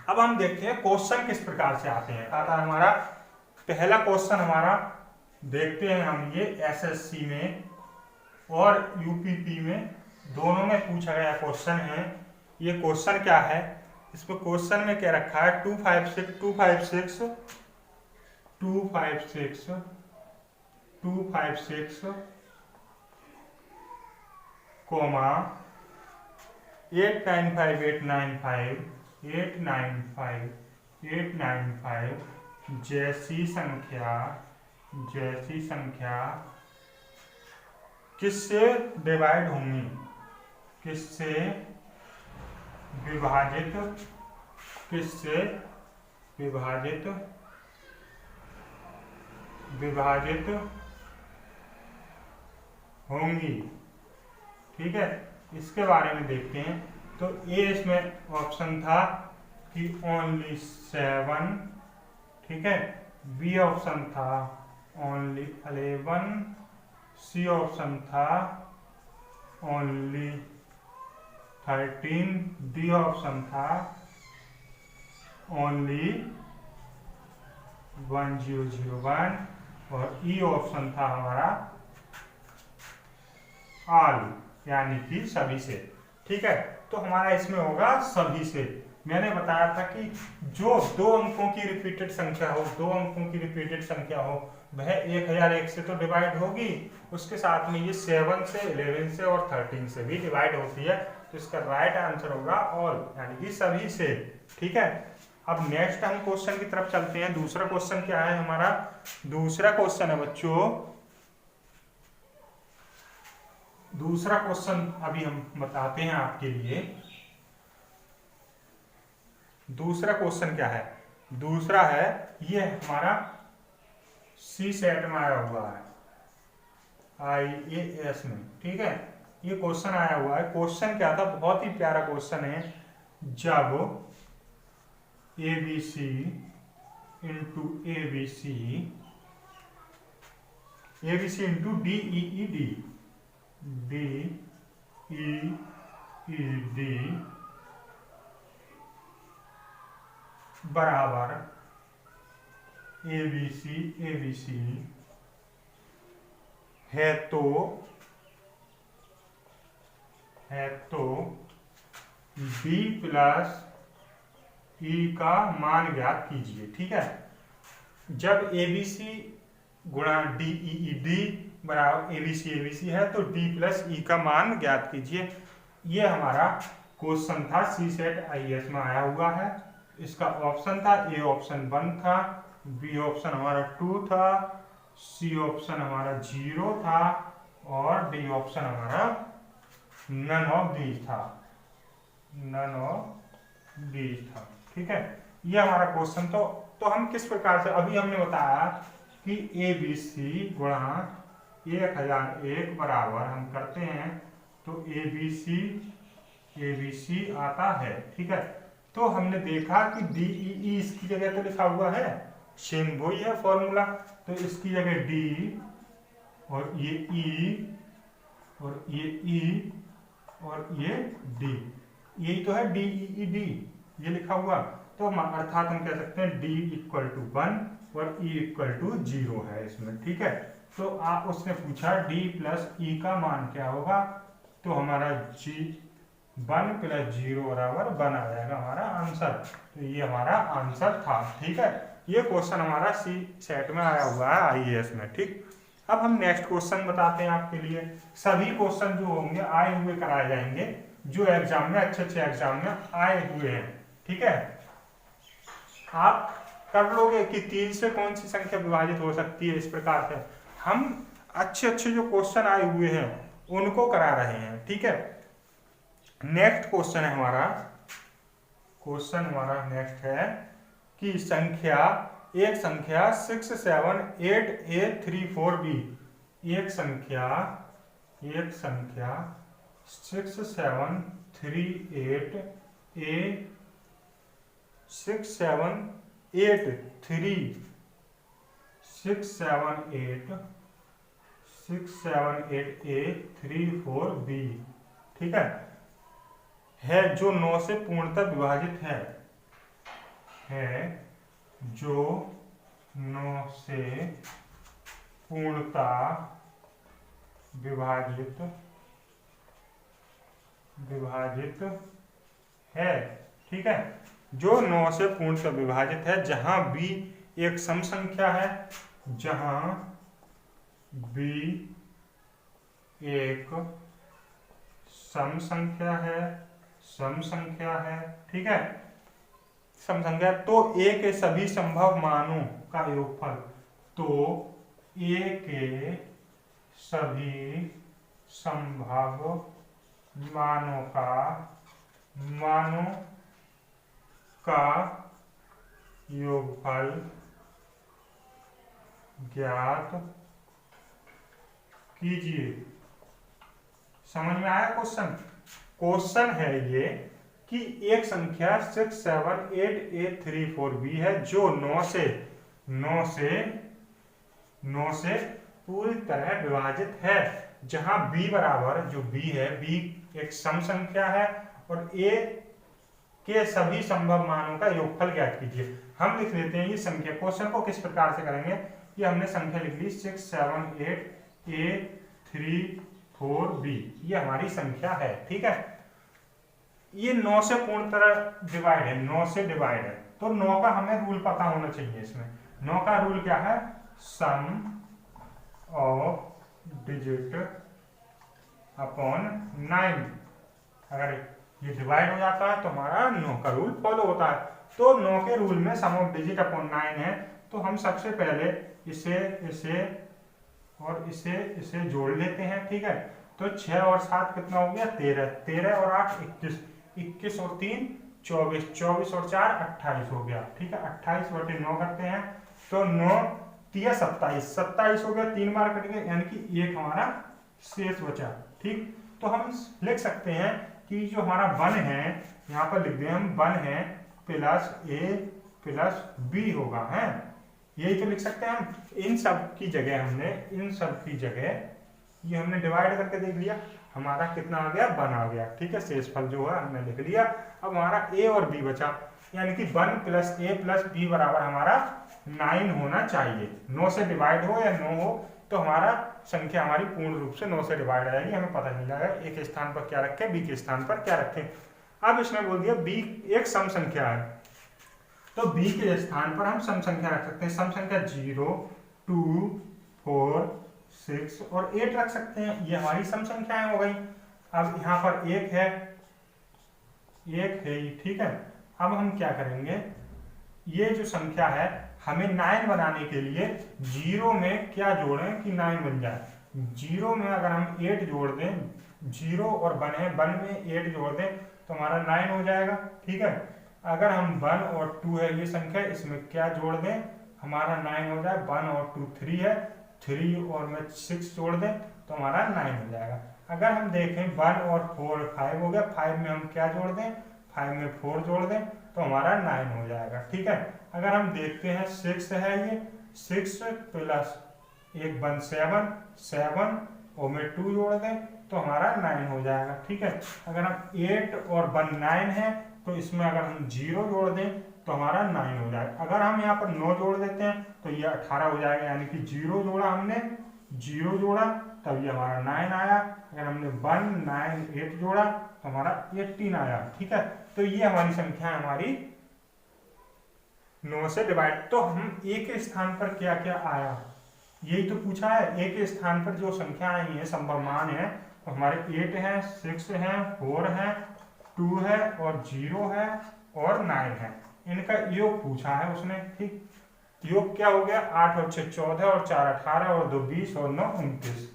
अब हम देखते हैं क्वेश्चन किस प्रकार से आते हैं। आता है हमारा पहला क्वेश्चन, हमारा देखते हैं हम, ये SSC में और UPP में दोनों में पूछा गया क्वेश्चन है। ये क्वेश्चन क्या है, इसमें क्वेश्चन में क्या रखा है, 256 कोमा 895 जैसी संख्या किससे डिवाइड होंगी, किससे विभाजित होंगी, ठीक है। इसके बारे में देखते हैं। तो ए इसमें ऑप्शन था कि ओनली 7, ठीक है। बी ऑप्शन था ओनली 11, सी ऑप्शन था ओनली 13, डी ऑप्शन था ओनली 1001 और ई ऑप्शन था हमारा ऑल, यानी कि सभी से, ठीक है। तो हमारा इसमें होगा सभी से। मैंने बताया था कि जो 2 अंकों की रिपीटेड संख्या हो, वह 1001 से तो डिवाइड होगी, उसके साथ में ये 7 से, 11 से और 13 से भी डिवाइड होती है। तो इसका राइट आंसर होगा ऑल, यानी कि सभी से, ठीक है। अब नेक्स्ट हम क्वेश्चन की तरफ चलते हैं। दूसरा क्वेश्चन क्या है हमारा, दूसरा क्वेश्चन है बच्चों, दूसरा क्वेश्चन अभी हम बताते हैं आपके लिए। दूसरा क्वेश्चन क्या है, दूसरा है ये हमारा सी सेट में आया हुआ है, IAS में, ठीक है। ये क्वेश्चन आया हुआ है। क्वेश्चन क्या था, बहुत ही प्यारा क्वेश्चन है। जब ABC into ABC into DEED बराबर ABC है तो B प्लस E का मान ज्ञात कीजिए, ठीक है। जब ABC गुणा DEED बराबर ABC है तो D प्लस E का मान ज्ञात कीजिए। ये हमारा क्वेश्चन था, सी सेट IAS में आया हुआ है। इसका ऑप्शन था, ए ऑप्शन 1 था, बी ऑप्शन हमारा 2 था, सी ऑप्शन हमारा 0 था और डी ऑप्शन हमारा नन ऑफ दीज था, ठीक है। ये हमारा क्वेश्चन। तो हम किस प्रकार से, अभी हमने बताया कि ABC गुणा 1001 बराबर हम करते हैं तो ABC आता है, ठीक है। तो हमने देखा कि DEE इसकी जगह तो लिखा हुआ है, सेम वही है फॉर्मूला। तो इसकी जगह D और ये E और ये E और ये D, यही तो है DEED, ये लिखा हुआ। तो अर्थात हम कह सकते हैं D इक्वल टू 1 और E इक्वल टू 0 है इसमें, ठीक है। तो आप उसने पूछा D प्लस E का मान क्या होगा, तो हमारा 1 प्लस 0 बराबर 1 आ जाएगा हमारा आंसर। तो ये हमारा आंसर था, ठीक है। ये क्वेश्चन हमारा सी सेट में आया हुआ है IAS में, ठीक। अब हम नेक्स्ट क्वेश्चन बताते हैं आपके लिए। सभी क्वेश्चन जो होंगे आए हुए कराए जाएंगे, जो एग्जाम में अच्छे एग्जाम में आए हुए हैं, ठीक है। आप कर लोगे कि 3 से कौन सी संख्या विभाजित हो सकती है, इस प्रकार से हम अच्छे जो क्वेश्चन आए हुए हैं उनको करा रहे हैं, ठीक है। नेक्स्ट क्वेश्चन है हमारा, नेक्स्ट है कि एक संख्या 678A34B एक संख्या 6738 ए 678A34B, ठीक है जो 9 से पूर्णतः विभाजित है जो 9 से पूर्णतः विभाजित है, ठीक है, जो 9 से पूर्णतः विभाजित है, जहां b एक सम संख्या है, सम संख्या है, ठीक है, सम संख्या, तो a के सभी संभव मानों का योगफल, तो a के सभी संभव मानों का योगफल ज्ञात कीजिए। समझ में आया क्वेश्चन है ये कि एक संख्या 678A34B है जो 9 से पूरी तरह विभाजित है, जहां b बराबर, जो b है, b एक सम संख्या है और a के सभी संभव मानों का योगफल ज्ञात कीजिए। हम लिख लेते हैं ये संख्या। क्वेश्चन को किस प्रकार से करेंगे कि हमने संख्या लिख ली 678A34B, ये हमारी संख्या है, ठीक है। ये 9 से पूर्ण तरह डिवाइड है, 9 से डिवाइड है, तो 9 का हमें रूल पता होना चाहिए। इसमें 9 का रूल क्या है? सम ऑफ डिजिट अपॉन 9। अगर ये डिवाइड हो जाता है तो हमारा 9 का रूल फॉलो होता है। तो 9 के रूल में सम ऑफ डिजिट अपॉन 9 है, तो हम सबसे पहले इसे और इसे जोड़ लेते हैं, ठीक है। तो 6 और 7 कितना हो गया? 13, 13 और 8 21, 21 और 3 24, 24 और 4 28 हो गया, ठीक है। 28/9 करते हैं तो 9 3 27, 27 हो गया, 3 बार कट गए, यानी कि एक हमारा शेष बचा, ठीक। तो हम लिख सकते हैं कि जो हमारा 1 है, यहाँ पर लिख दें हम 1 है प्लस a प्लस b होगा, है यही तो लिख सकते हैं हम। इन सब की जगह ये हमने डिवाइड करके देख लिया, हमारा कितना आ गया? 1 आ गया, ठीक है। शेषफल जो है हमने लिख लिया। अब हमारा a और b बचा, यानी कि 1 प्लस a प्लस b बराबर हमारा 9 होना चाहिए। 9 से डिवाइड हो या 9 हो तो हमारा संख्या हमारी पूर्ण रूप से 9 से डिवाइड आ जाएगी, हमें पता चल जाएगा a के स्थान पर क्या रखें, b के स्थान पर क्या रखें। अब इसमें बोल दिया b एक सम संख्या है, तो b के स्थान पर हम सम संख्या रख सकते हैं। सम संख्या 0, 2, 4, 6 और 8 रख सकते हैं, ये हमारी सम संख्याएं हो गई। अब यहाँ पर एक है, ठीक है। अब हम क्या करेंगे, ये जो संख्या है हमें 9 बनाने के लिए 0 में क्या जोड़ें कि 9 बन जाए। 0 में अगर हम 8 जोड़ दें, 0 और 1 है, 1 में 8 जोड़ दें तो हमारा 9 हो जाएगा, ठीक है। अगर हम 1 और 2 है ये संख्या, इसमें क्या जोड़ दें, हमारा 9 हो जाए। 1 और 2 3 है, 3 और में 6 जोड़ दें तो हमारा 9 हो जाएगा। अगर हम देखें 1 और 4 5 हो गया, 5 में हम क्या जोड़ दें, 5 में 4 जोड़ दें तो हमारा 9 हो जाएगा, ठीक है। अगर हम देखते हैं 6 है, ये 6 प्लस 1 1 7, 7 और में 2 जोड़ दें तो हमारा 9 हो जाएगा, ठीक है। अगर हम 8 और 1 9 है तो इसमें अगर हम 0 जोड़ दें तो हमारा 9 हो जाएगा। अगर हम यहाँ पर 9 जोड़ देते हैं तो ये 18 हो जाएगा, यानी कि 0 जोड़ा हमने, 0 जोड़ा तब ये हमारा 9 आया। अगर हमने 1 9 8 जोड़ा तो हमारा 18 आया, ठीक है। तो ये हमारी संख्या हमारी 9 से डिवाइड। तो हम a के स्थान पर क्या क्या आया यही तो पूछा है। a के स्थान पर जो संख्या आई है, संभव मान है, तो हमारे 8 है, 6 है, 4 है, 2 है और 0 है और 9 है। इनका योग पूछा है उसने, ठीक। योग क्या हो गया? 8 और 6 14 और 4 18 और 2 20 और 9 29,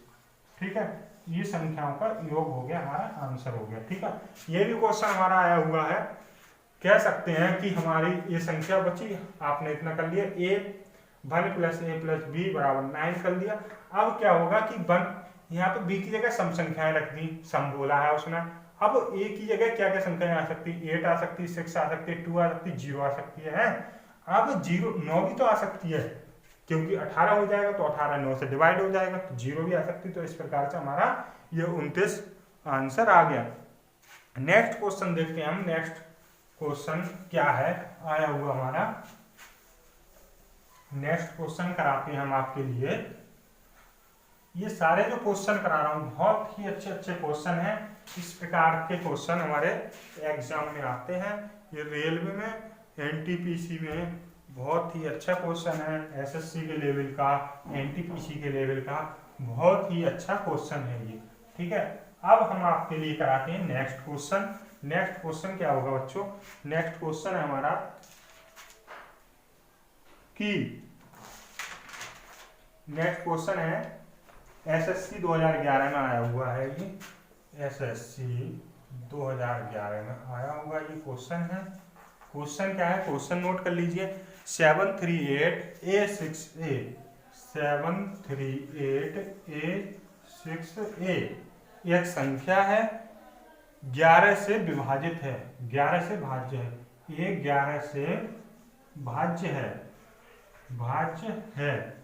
ठीक है। ये संख्याओं का योग हो गया, हमारा आंसर हो गया, ठीक है। ये भी क्वेश्चन हमारा आया हुआ है। कह सकते हैं कि हमारी ये संख्या बची, आपने इतना कर लिया। 1 + a + b = 9 कर दिया। अब क्या होगा कि 1 यहाँ पे b की जगह सम संख्याएं रख दी, सम बोला है उसने। अब a की जगह क्या क्या संख्याएं आ सकती है, 8 आ सकती है, 6 आ सकती है, 2 आ सकती है, 0 आ सकती है। अब 9 भी तो आ सकती है, क्योंकि 18 हो जाएगा तो 18 9 से डिवाइड हो जाएगा, तो 0 भी आ सकती है। तो इस प्रकार से हमारा ये 29 आंसर आ गया। नेक्स्ट क्वेश्चन देखते हैं हम। नेक्स्ट क्वेश्चन क्या है आया हुआ हमारा। नेक्स्ट क्वेश्चन कराते हैं हम आपके लिए। ये सारे जो क्वेश्चन करा रहा हूँ बहुत ही अच्छे अच्छे क्वेश्चन हैं। इस प्रकार के क्वेश्चन हमारे एग्जाम में आते हैं। ये रेलवे में, एनटीपीसी में बहुत ही अच्छा क्वेश्चन है। एसएससी के लेवल का, एनटीपीसी के लेवल का बहुत ही अच्छा क्वेश्चन है ये। ठीक है, अब हम आपके लिए कराते हैं नेक्स्ट क्वेश्चन। नेक्स्ट क्वेश्चन क्या होगा बच्चों? नेक्स्ट क्वेश्चन है हमारा कि नेक्स्ट क्वेश्चन है एसएससी 2011 में आया हुआ है। ये एसएससी 2011 में आया हुआ ये क्वेश्चन है। क्वेश्चन क्या है? क्वेश्चन नोट कर लीजिए। 738A6A 738A6A एक संख्या है, 11 से विभाजित है, 11 से भाज्य है। ये 11 से भाज्य है, भाज्य है।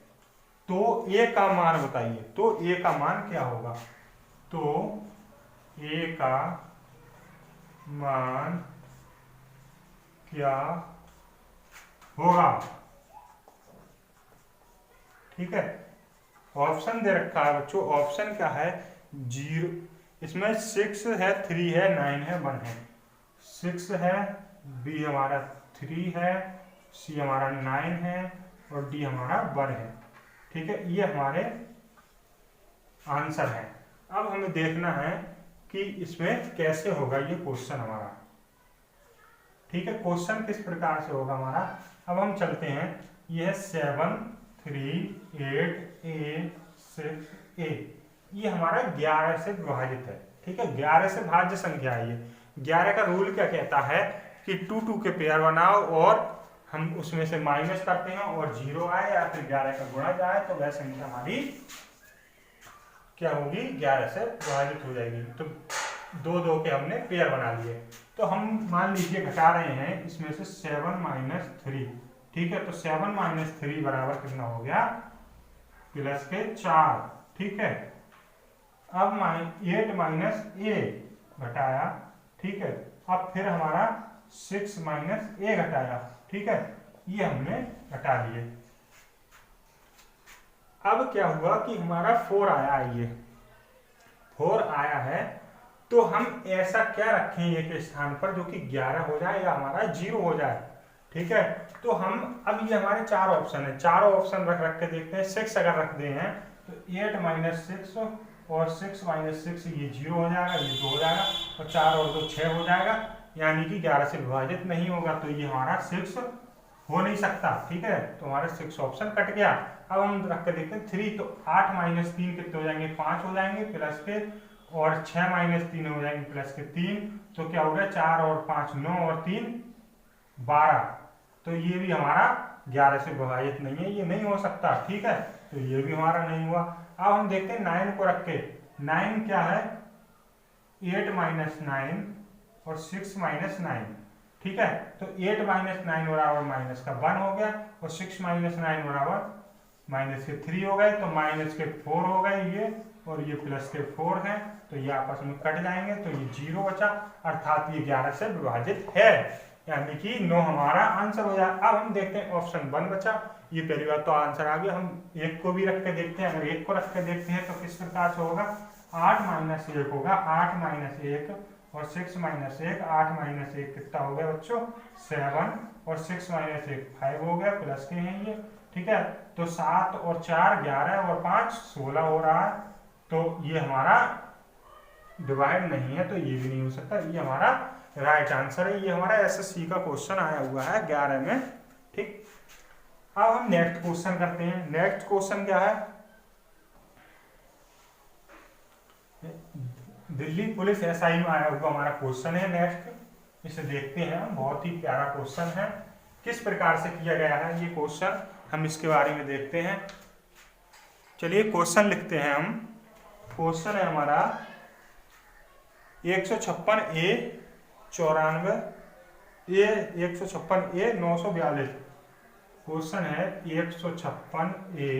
तो a का मान बताइए। तो a का मान क्या होगा? तो a का मान क्या होगा? ठीक है, ऑप्शन दे रखा है बच्चों। ऑप्शन क्या है? 0, इसमें 6 है, 3 है, 9 है, 1 है। 6 है, b हमारा 3 है, c हमारा 9 है और d हमारा 1 है। ठीक है, ये हमारे आंसर है। अब हमें देखना है कि इसमें कैसे होगा ये क्वेश्चन हमारा। ठीक है, क्वेश्चन किस प्रकार से होगा हमारा। अब हम चलते हैं। यह 738A6A ये हमारा 11 से विभाजित है। ठीक है, 11 से भाज्य संख्या है ये। 11 का रूल क्या कहता है कि 2 2 के पेयर बनाओ और हम उसमें से माइनस करते हैं और 0 आए या फिर 11 का गुणा जाए तो वह संख्या हमारी क्या होगी? 11 से विभाजित हो जाएगी। तो 2 2 के हमने पेयर बना लिए। तो हम मान लीजिए घटा रहे हैं इसमें से 7 - 3। ठीक है, तो 7 - 3 बराबर कितना हो गया? +4। ठीक है, अब 8 - a घटाया। ठीक है, अब फिर हमारा 6 - a घटाया। ठीक है, ये हमने घटा लिए। अब क्या हुआ कि हमारा 4 आया। ये 4 आया है, तो हम ऐसा क्या रखें ये के स्थान पर जो कि 11 हो जाए या हमारा 0 हो जाए। ठीक है, तो हम अब ये हमारे 4 ऑप्शन है, चारों ऑप्शन रख के देखते हैं। 6 अगर रख दे हैं तो 8 - 6 और 6 - 6 ये 0 हो जाएगा, ये 2 हो जाएगा और 4 और 2 6 हो जाएगा, यानी कि 11 से विभाजित नहीं होगा। तो ये हमारा 6 हो नहीं सकता। ठीक है, तो हमारा 6 ऑप्शन कट गया। अब हम रख के देखते हैं 3, तो 8 - 3 कितने हो जाएंगे? 5 हो जाएंगे प्लस के, और 6 - 3 हो जाएंगे प्लस के 3। तो क्या हो गया? 4 और 5 9 और 3 12। तो ये भी हमारा 11 से विभाजित नहीं है, ये नहीं हो सकता। ठीक है, तो ये भी हमारा नहीं हुआ। अब हम देखते हैं 9 को रख के। 9 क्या है? 8 - 9 और 6 - 9। ठीक है, तो 8 - 9 बराबर माइनस का 1 हो गया और 6 - 9 बराबर माइनस के 3 हो गए। तो माइनस के 4 हो गए ये, और ये प्लस के 4 है, तो ये आपस में कट जाएंगे। तो ये 0 बचा, अर्थात ये 11 से विभाजित है, यानी कि 9 हमारा आंसर हो जाए। अब हम देखते हैं ऑप्शन 1 बचा। ये पहली बात तो आंसर आ गया। हम 1 को भी रख के देखते हैं। अगर 1 को रख के देखते हैं तो किस प्रकार से होगा? 8 - 1 होगा, 8 - 1 और 6 - 1। 8 - 1 कितना हो गया बच्चों? 7 और 6 - 1 5 हो गया, प्लस के हैं ये। ठीक है, तो 7 और 4 11 और 5 16 हो रहा है। तो ये हमारा डिवाइड नहीं है, तो ये भी नहीं हो सकता। ये हमारा राइट आंसर है। ये हमारा एसएससी का क्वेश्चन आया हुआ है 11 में। ठीक, अब हम नेक्स्ट क्वेश्चन करते हैं। नेक्स्ट क्वेश्चन क्या है? दिल्ली पुलिस एसआई में आया हुआ हमारा क्वेश्चन है नेक्स्ट। इसे देखते हैं, बहुत ही प्यारा क्वेश्चन है। किस प्रकार से किया गया है ये क्वेश्चन हम इसके बारे में देखते हैं। चलिए क्वेश्चन लिखते हैं हम। क्वेश्चन है हमारा 156A 94 ए 156A 942। क्वेश्चन है 156A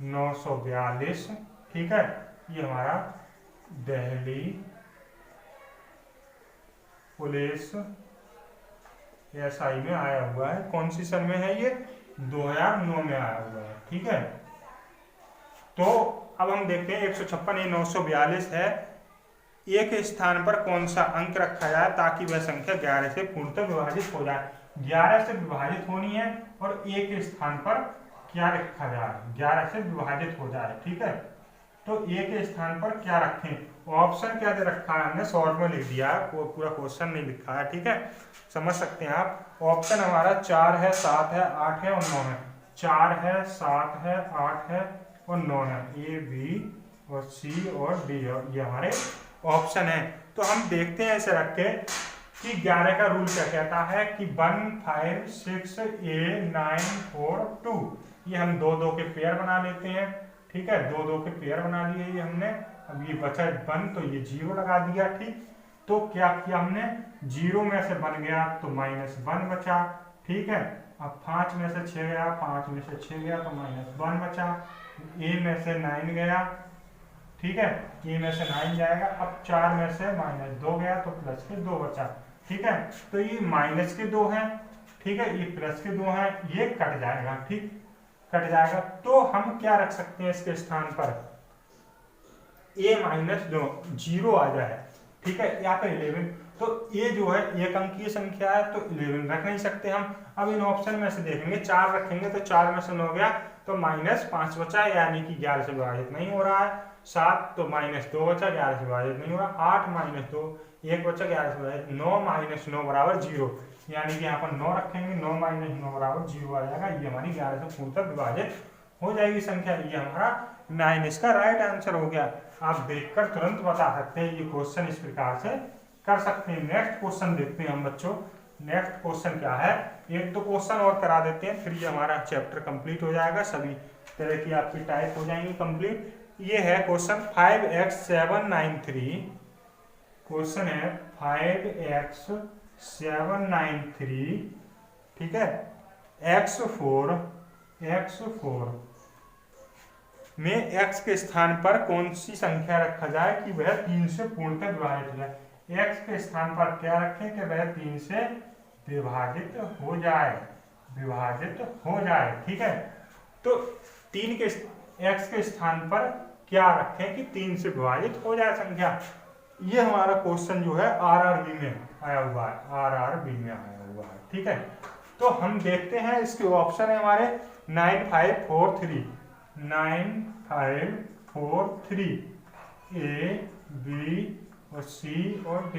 942, ठीक है। ये हमारा दिल्ली पुलिस SI में आया हुआ है। कौन सी सन में है ये? 2009 में आया हुआ है, ठीक है। तो अब हम देखते हैं 156A 942 है। एक स्थान पर कौन सा अंक रखा जाए ताकि वह संख्या 11 से पूर्णतः विभाजित हो जाए। 11 से विभाजित होनी है और एक स्थान पर क्या रखा जाए? 11 से विभाजित हो जाए, ठीक है। तो एक स्थान पर क्या रखें? ऑप्शन क्या दे रखा है हमने, शॉर्ट में लिख दिया है, पूरा क्वेश्चन नहीं लिखा है, ठीक है। समझ सकते हैं आप। ऑप्शन हमारा 4 है, 7 है, 8 है और 9 है। 4 है, 7 है, 8 है और 9 है। A, B और C और D, और ये हमारे ऑप्शन है। तो हम देखते हैं ऐसे रख के कि 11 का रूल क्या कहता है कि 1 5 6 8 9 4 2। ये हम 2 के पेयर बना लेते हैं, ठीक है। 2 के पेयर बना लिए ये हमने। अब ये बचा 1 तो ये 0 लगा दिया, ठीक। तो क्या किया हमने, 0 में से 1 गया तो -1 बचा, ठीक है। अब 5 में से 6 गया, 5 में से 6 गया तो -1 बचा। A में से 9 गया, ठीक है। A में से 9 जाएगा। अब 4 में से -2 गया तो +2 बचा, ठीक है। तो ये -2 है, ठीक है। ये +2 है, ये कट जाएगा, ठीक, कट जाएगा। तो हम क्या रख सकते हैं इसके स्थान पर? A -2 0 आ जाए, ठीक है। यहाँ पे 11, तो ये जो है एक अंकीय संख्या है तो 11 रख नहीं सकते हम। अब इन ऑप्शन में से देखेंगे, 4 रखेंगे तो 4 में से 9 गया तो -5 बचा, यानी कि 11 से विभाजित नहीं हो रहा है। 7 तो -2 बचा, 11 से विभाजित नहीं हो रहा। 8 -2 1 बचा, 11 से विभाजित। 9 -9 बराबर 0, यानी कि यहाँ पर 9 रखेंगे, 9 - 9 बराबर 0 आ जाएगा। ये हमारी 11 से पूर्णतः विभाजित हो जाएगी संख्या। ये हमारा 9 इसका राइट आंसर हो गया। आप देखकर तुरंत बता सकते हैं, ये क्वेश्चन इस प्रकार से कर सकते हैं। नेक्स्ट क्वेश्चन देखते हैं हम बच्चों। नेक्स्ट क्वेश्चन क्या है, एक दो क्वेश्चन और करा देते हैं, फिर ये हमारा चैप्टर कंप्लीट हो जाएगा। सभी तरह की आपकी टाइप हो जाएंगी कंप्लीट। ये है क्वेश्चन 5x793। क्वेश्चन है 5x793, ठीक है। x4 में x के स्थान पर कौन सी संख्या रखा जाए कि वह 3 से पूर्णतः विभाजित हो जाए। x के स्थान पर क्या रखें कि वह 3 से विभाजित हो जाए, ठीक है। तो 3 के x के स्थान पर क्या रखें कि 3 से विभाजित हो जाए संख्या। ये हमारा क्वेश्चन जो है RRB में आया हुआ है, ठीक है। तो हम देखते हैं, इसके ऑप्शन है हमारे 9543 A, B और C और D,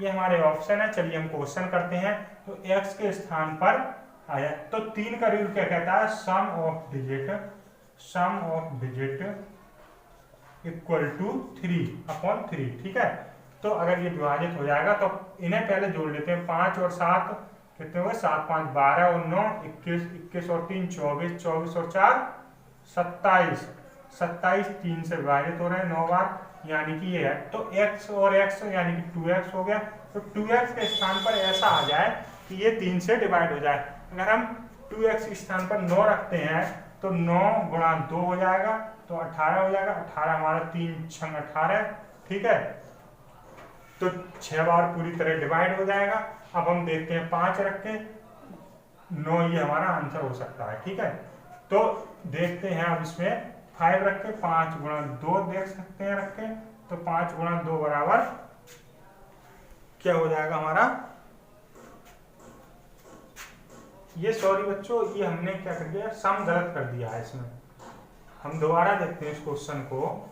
ये हमारे ऑप्शन है। चलिए हम क्वेश्चन करते हैं। तो x के स्थान पर आया तो 3 का रूल क्या कहता है, सम ऑफ डिजिट इक्वल टू 3/3, ठीक है। तो अगर ये विभाजित हो जाएगा तो इन्हें पहले जोड़ लेते हैं। 5 और 7 कितने हुए, 7 5 12 और 9 21, 21 और 3 24, 24 और 4 27, 27 3 से विभाजित हो रहे हैं 9 बार, यानी कि ये है। तो x और x यानी कि 2x हो गया। तो 2x के स्थान पर ऐसा आ जाए कि ये 3 से डिवाइड हो जाए। अगर हम 2x के स्थान पर 9 रखते हैं तो 9 गुणा 2 हो जाएगा तो 18 हो जाएगा। 18 हमारा 3 6 18, ठीक है। तो 6 बार पूरी तरह डिवाइड हो जाएगा। अब हम देखते हैं 5 रख के 9, ये हमारा आंसर हो सकता है, ठीक है। तो देखते हैं अब इसमें 5 रख के 5 गुणा 2 देख सकते हैं रख के, तो 5 गुणा 2 बराबर क्या हो जाएगा हमारा, ये सॉरी बच्चों, ये हमने क्या कर दिया, सम गलत कर दिया है इसमें। हम दोबारा देखते हैं इस क्वेश्चन को।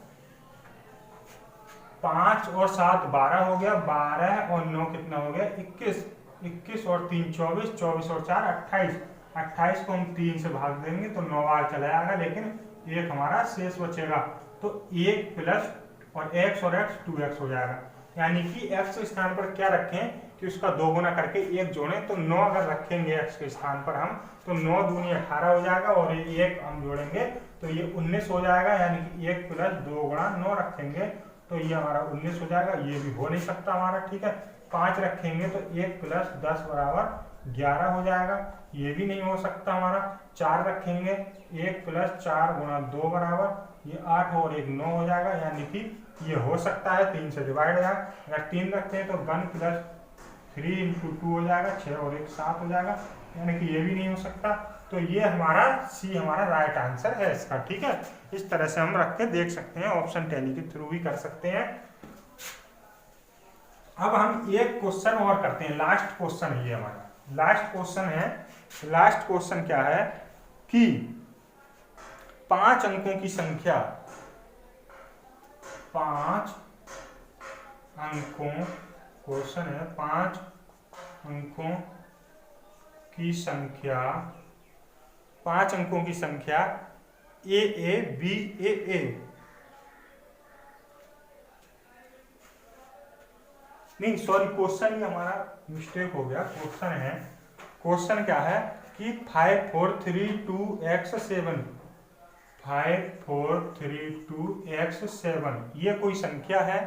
5 और 7 12 हो गया, 12 और 9 कितना हो गया, 21, 21 और 3 24, 24 और 4 28, 28 को हम 3 से भाग देंगे तो 9 बार चला जाएगा, लेकिन एक हमारा शेष बचेगा। तो 1 प्लस और x 2x हो जाएगा। यानी कि x स्थान पर क्या रखें कि उसका 2 गुना करके 1 जोड़ें। तो 9 अगर रखेंगे x के स्थान पर हम, तो 9 दूनी 18 हो जाएगा और ये 1 हम जोड़ेंगे तो ये 19 हो जाएगा। यानी कि 1 + 2 गुणा 9 रखेंगे तो ये हमारा 19 हो जाएगा। ये भी हो नहीं सकता हमारा, ठीक है। 5 रखेंगे तो 1 + 10 = 11 हो जाएगा, ये भी नहीं हो सकता हमारा। 4 रखेंगे 1 + 4 × 2 = ये 8 और 1 9 हो जाएगा। यानी कि ये हो सकता है, 3 से डिवाइड हो जाएगा। अगर 3 रखते हैं तो 1 + 3 × 2 हो जाएगा, 6 और 1 7 हो जाएगा। यानी कि ये भी नहीं हो सकता। तो ये हमारा सी हमारा राइट आंसर है इसका, ठीक है। इस तरह से हम रख के देख सकते हैं, ऑप्शन टैली के थ्रू भी कर सकते हैं। अब हम एक क्वेश्चन और करते हैं, लास्ट क्वेश्चन है ये हमारा, लास्ट क्वेश्चन है। लास्ट क्वेश्चन क्या है कि 5 अंकों की संख्या, 5 अंकों, क्वेश्चन है 5 अंकों की संख्या, 5 अंकों की संख्या AABAA, नहीं सॉरी, क्वेश्चन ही हमारा मिस्टेक हो गया। क्वेश्चन है, क्वेश्चन क्या है कि 5 4 3 2 x 7, 5 4 3 2 x 7 ये कोई संख्या है।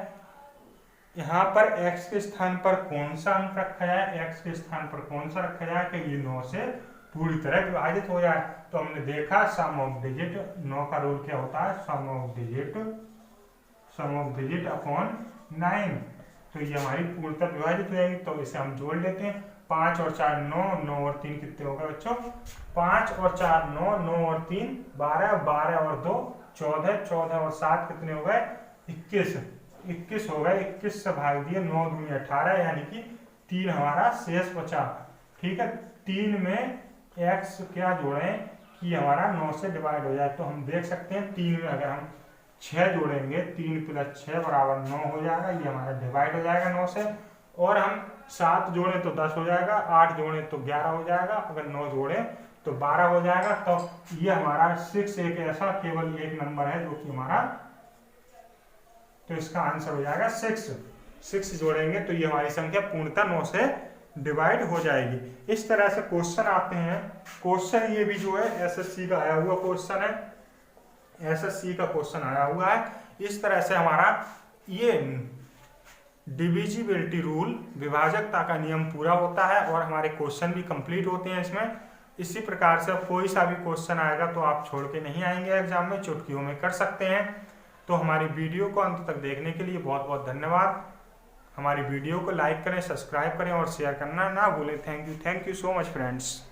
यहाँ पर x के स्थान पर कौन सा अंक रखा जाए, x के स्थान पर कौन सा रखा जाए कि ये 9 से पूरी तरह विभाजित हो जाए। तो हमने देखा सम ऑफ डिजिट, 9 का रूल क्या होता है, सम ऑफ डिजिट अपॉन 9। तो ये हमारी पूर्णतः विभाजित हो जाएगी। तो इसे हम जोड़ लेते हैं, 5 और 4 9, 9 और 3 कितने हो गए बच्चों, 5 और 4 9, 9 और 3 12, 12 और 2 14, 14 और 7 कितने हो गए 21, 21 हो गए। 21 से भाग दिए, 9 दूनी 18, यानी कि 3 हमारा शेष बचा, ठीक है। 3 में x क्या जोड़ें कि हमारा 9 से डिवाइड हो जाए। तो हम देख सकते हैं 3 में अगर हम 6 जोड़ेंगे, 3 + 6 = 9 हो जाएगा, ये हमारा डिवाइड हो जाएगा 9 से। और हम 7 जोड़ें तो 10 हो जाएगा, 8 जोड़ें तो 11 हो जाएगा, अगर 9 जोड़ें तो 12 हो जाएगा। तो ये हमारा 6 एक ऐसा केवल एक नंबर है जो कि हमारा, तो इसका आंसर हो जाएगा 6 जोड़ेंगे तो ये हमारी संख्या पूर्णतः 9 से डिवाइड हो जाएगी। इस तरह से क्वेश्चन आते हैं। क्वेश्चन ये भी जो है एसएससी का आया हुआ क्वेश्चन है, एसएससी का क्वेश्चन आया हुआ है। इस तरह से हमारा ये डिविजिबिलिटी रूल, विभाजकता का नियम पूरा होता है और हमारे क्वेश्चन भी कंप्लीट होते हैं इसमें। इसी प्रकार से कोई सा भी क्वेश्चन आएगा तो आप छोड़ के नहीं आएंगे एग्जाम में, चुटकियों में कर सकते हैं। तो हमारी वीडियो को अंत तक देखने के लिए बहुत बहुत धन्यवाद। हमारी वीडियो को लाइक करें, सब्सक्राइब करें और शेयर करना ना भूलें। Thank you so much friends.